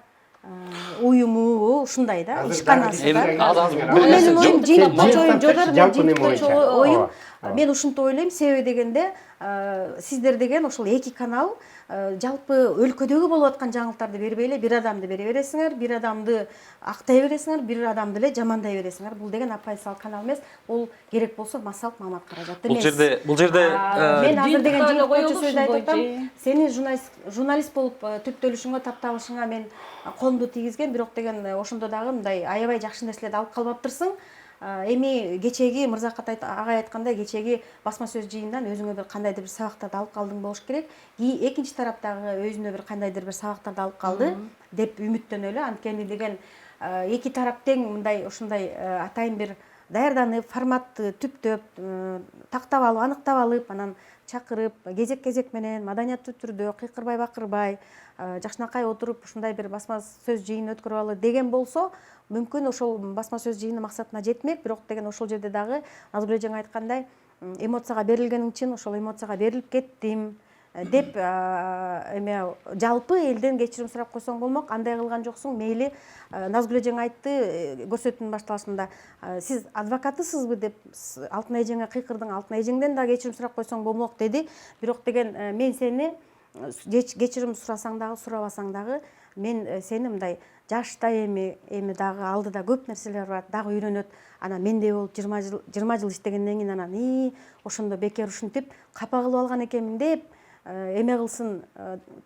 E: уюму, ушундай да, ишканасы да. Менин оюм жыйынтыкча оюм, Жодар, мен жыйынтыкча оюм. Мен ушинтип ойлойм, себеби дегенде сиздер деген ошол эки канал жалпы өлкөдөгү болуп аткан жаңылыктарды бербей эле бир адамды бере бересиңер, бир адамды актай бересиңер, бир адамды эле жамандай бересиңер. Бул деген оппозициялык канал эмес, бул керек болсо массалык маалымат каражаты эмес.
D: Бул жерде
E: мен азыр деген жыйынтыкча сөздү айтып атам. Сени журналист болуп түптөлүшүңө, таптабышыңа мен колумду тийгизген, бирок деген ошондо дагы мындай аябай жакшы нерселерди алып калбаптырсың. Эми кечеги Мырзакат агай айткандай кечеги басма сөз жыйындан өзүңө бир кандайдыр бир сабактарды алып калдың болуш керек. Экинчи тараптагы өзүнө бир кандайдыр бир сабактарды алып калды деп үмүттөнөлү. Анткени деген эки тарап тең мындай ушундай атайын бир даярданып, форматты түптөп, тактап алып, аныктап алып, анан чакырып, кезек менен маданияттуу түрдө кыйкырбай бакырбай, жакшынакай отуруп ушундай бир басма сөз жыйынын өткөрүп алалы деген болсо, мүмкүн ошол басма сөз жыйыны максатына жетмек, бирок деген ошол жерде дагы Назгүл эжең айткандай, эмоцияга берилгеним үчүн ошол эмоцияга берилип кеттим деп эме жалпы элден кечирим сурап койсоң болмок. Андай кылган жоксуң, мейли. Назгүл эжең айтты көрсөтүүнүн башталышында, сиз адвокатысызбы деп Алтын эжеңе кыйкырдың, Алтын эжеңден да кечирим сурап койсоң болмок деди. Бирок деген мен сени кечирим сурасаң дагы, сурабасаң дагы, мен сени мындай жашта эми дагы алдыда көп нерселер бар, дагы үйрөнөт. Анан мендей болуп 20 жыл иштегенден кийин анан ошондо бекер ушинтип капа кылып алган экенмин деп эме кылсын,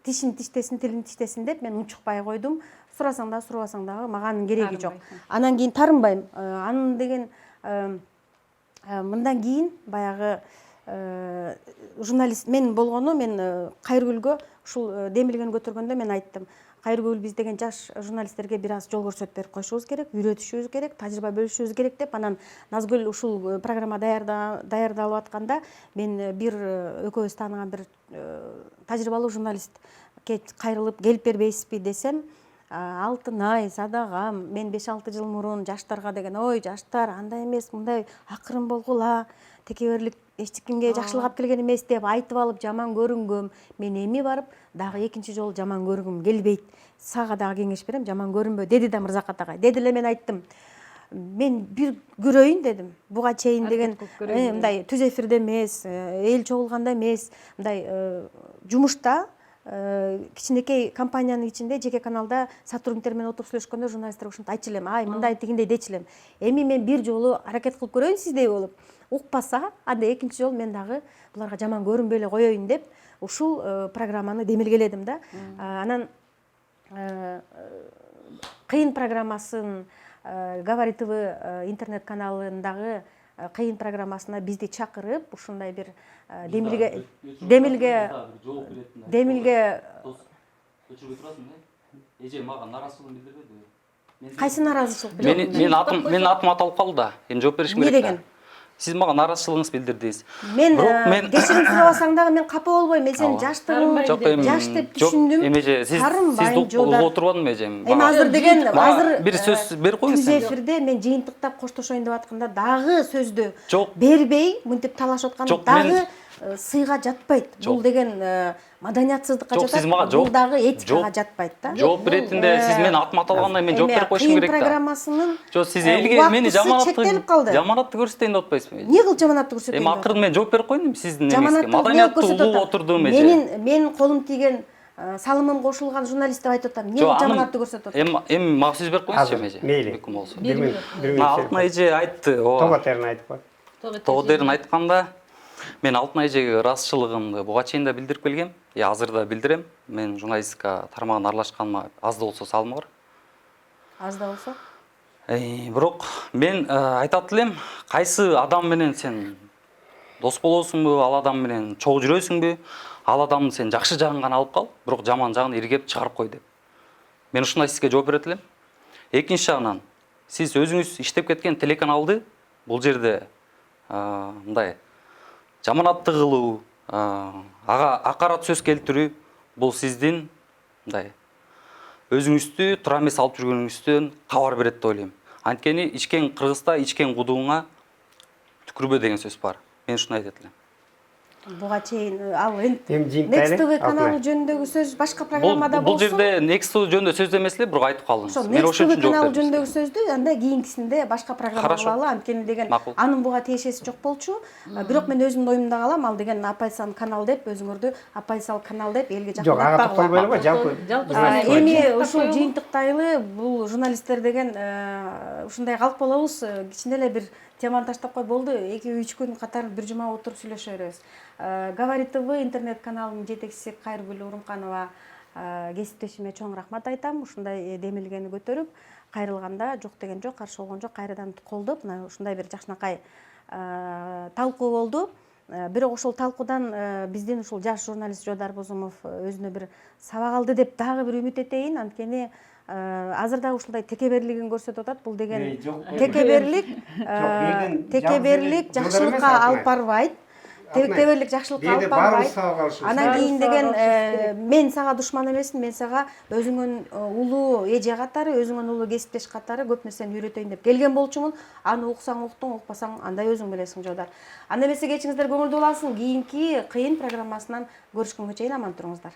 E: тишин тиштесин, тилин тиштесин деп мен унчукпай койдум. Сурасаң да, сурабасаң дагы мага кереги жок. Анан кийин тарынбайм. Анын деген мындан кийин баягы журналист мен болгону, мен Кайргүлгө ушул демилгени көтөргөндө мен айттым. Кайргүл биз деген жаш журналисттерге бир аз жол көрсөтүп берип койушубуз керек, үйрөтүшүбүз керек, тажрыйба бөлүшүбүз керек деп. Анан Назгүл ушул программа даярдалып атканда мен бир экөөбүз тааныган бир тажрыйбалуу журналист кайрылып келип бербейсизби десем, Алтынай, Садагам, мен 5-6 жыл мурун жаштарга деген, ой жаштар андай эмес, мындай акырын болгула, текеберлик эч кимге жакшылык алып келген эмес деп айтып алып жаман көрүнгөм. Мен эми барып дагы экинчи жолу жаман көргүм келбейт. Сага дагы кеңеш берем, жаман көрүнбө деди да Мырзакат агай. Деди эле мен айттым. Мен бир көрөйүн дедим. Буга чейин деген мындай түз эфирде эмес, эл чогулганда эмес, мындай жумушта кичинекей компаниянын ичинде жеке каналда сотрудниктер менен отуруп сүйлөшкөндө журналисттер ушинтип айтчу элем, ай мындай тигиндей дечи элем. Эми мен бир жолу аракет кылып көрөйүн сиздей болуп. Укпаса, анда экинчи жолу мен дагы буларга жаман көрүнбөй эле коеюн деп ушул программаны демилгеледим да. Анан кыйын программасын Говори ТВ интернет каналындагы кыйын программасына бизди чакырып, ушундай бир демилге
D: өчүрбөй турасың да. Эже мага наразычылыгын билдирбеди.
E: Кайсы наразычылык?
D: Менин атым аталып калды да. Эми жооп беришим керек.
E: Эмне деген?
D: Сиз мага наразычылыгыңызды билдирдиңиз.
E: Мен кечирим сурабасаң дагы мен капа болбойм. Мен сени жаштыгың жаш деп түшүндүм.
D: Эмеже сиз угуп отурбадымбы эже?
E: Эми азыр деген
D: бир сөз берип коюңуз.
E: Түз эфирде мен жыйынтыктап коштошоюн деп атканда дагы сөздү бербей, мынтип талашып аткан дагы сыйга жатпайт. Бул деген маданиятсыздыкка жатат. Бул дагы этикага жатпайт да.
D: Жооп беретинде сиз менин атым аталгандай мен жооп берип коюшум керек да.
E: Программасынын
D: жок, сиз элге мени жаманатты көрсөтөйүн деп атпайсызбы?
E: Эмне кылып жаманатты көрсөтөйүн?
D: Эми акырын мен жооп берип коюм сиздин эмеңизге. Маданияттуу угуп отурдум эже.
E: Менин колум тийген, салымым кошулган журналист деп айтып атам. Эмне кылып жаманатты көрсөтөт?
D: Эми мага сөз берип коюңузчу эже.
B: Мейли.
D: Мүмкүн болсо.
B: Алтын
D: эже айтты.
B: Тоғатерин айтып кой.
D: Тоғатерин айтканда мен Алтын эжеге ыраазычылыгымды буга чейин да билдирип келгем. Азыр да билдирем. Мен журналистика тармагына аралашканыма аз да болсо салымы бар.
E: Аз да болсо?
D: Бирок мен айтат элем, кайсы адам менен сен дос болосуңбу, ал адам менен чогуу жүрөсүңбү, ал адамды сен жакшы жагын гана алып кал, бирок жаман жагын иргеп чыгарып кой деп. Мен ушундай сизге жооп берет элем. Экинчи жагынан, сиз өзүңүз иштеп кеткен телеканалды бул жерде мындай жаманатты кылуу, ага акарат сөз келтирүү, бул сиздин мындай өзүңүздү туура эмес алып жүргөнүңүздөн кабар берет деп ойлойм. Анткени ичкен кыргызда ичкен кудууңа түкүрбө деген сөз бар. Мен ушуну айтат элем.
E: Буга чейин ал Next TV каналы жөнүндөгү сөз башка программада болсун.
D: Бул жерде Next TV жөнүндө сөз эмес эле, бирок айтып калдыңыз.
E: Мен ошол үчүн жооп бердим. Next TV каналы жөнүндөгү сөздү анда кийинкисинде башка программа кылалы, анткени деген анын буга тиешеси жок болчу. Бирок мен өзүмдүн оюмда калам, ал деген Апайсан канал деп өзүңөрдү Апайсал канал деп элге жакындатпагыла.
B: Жок, ага токтолбойлу, жалпы.
E: Эми ушул жыйынтыктайлы бул журналисттер деген ушундай калып болобуз, кичине эле бир теманы таштап кой болду, 2-3 күн катар бир жума отуруп сүйлөшө беребиз. Говори ТВ интернет каналынын жетекчиси Кайргүл Урунканова кесиптешиме чоң рахмат айтам. Ушундай демилгени көтөрүп, кайрылганда жок деген жок, каршы болгон жок, кайрадан колдоп мына ушундай бир жакшынакай талкуу болду. Бирок ошол талкуудан биздин ушул жаш журналист Жодар Бозумов өзүнө бир сабак алды деп дагы бир үмүт этейин. Анткени азыр дагы ушундай текеберлигин көрсөтүп атат. Бул деген текеберлик жакшылыкка алып барбайт. Текеберлик жакшылыкка алып барбайт. Анан кийин деген мен сага душман эмесмин, мен сага өзүңөн улуу эже катары, өзүңөн улуу кесиптеш катары көп нерсени үйрөтөйүн деп келген болчумун. Аны уксаң уктуң, укпасаң андай өзүң билесиң Жодар. Анда эмесе кечиңиздер көңүлдүү боласың. Кийинки кыйын программасынан көрүшкөнгө чейин аман туруңуздар.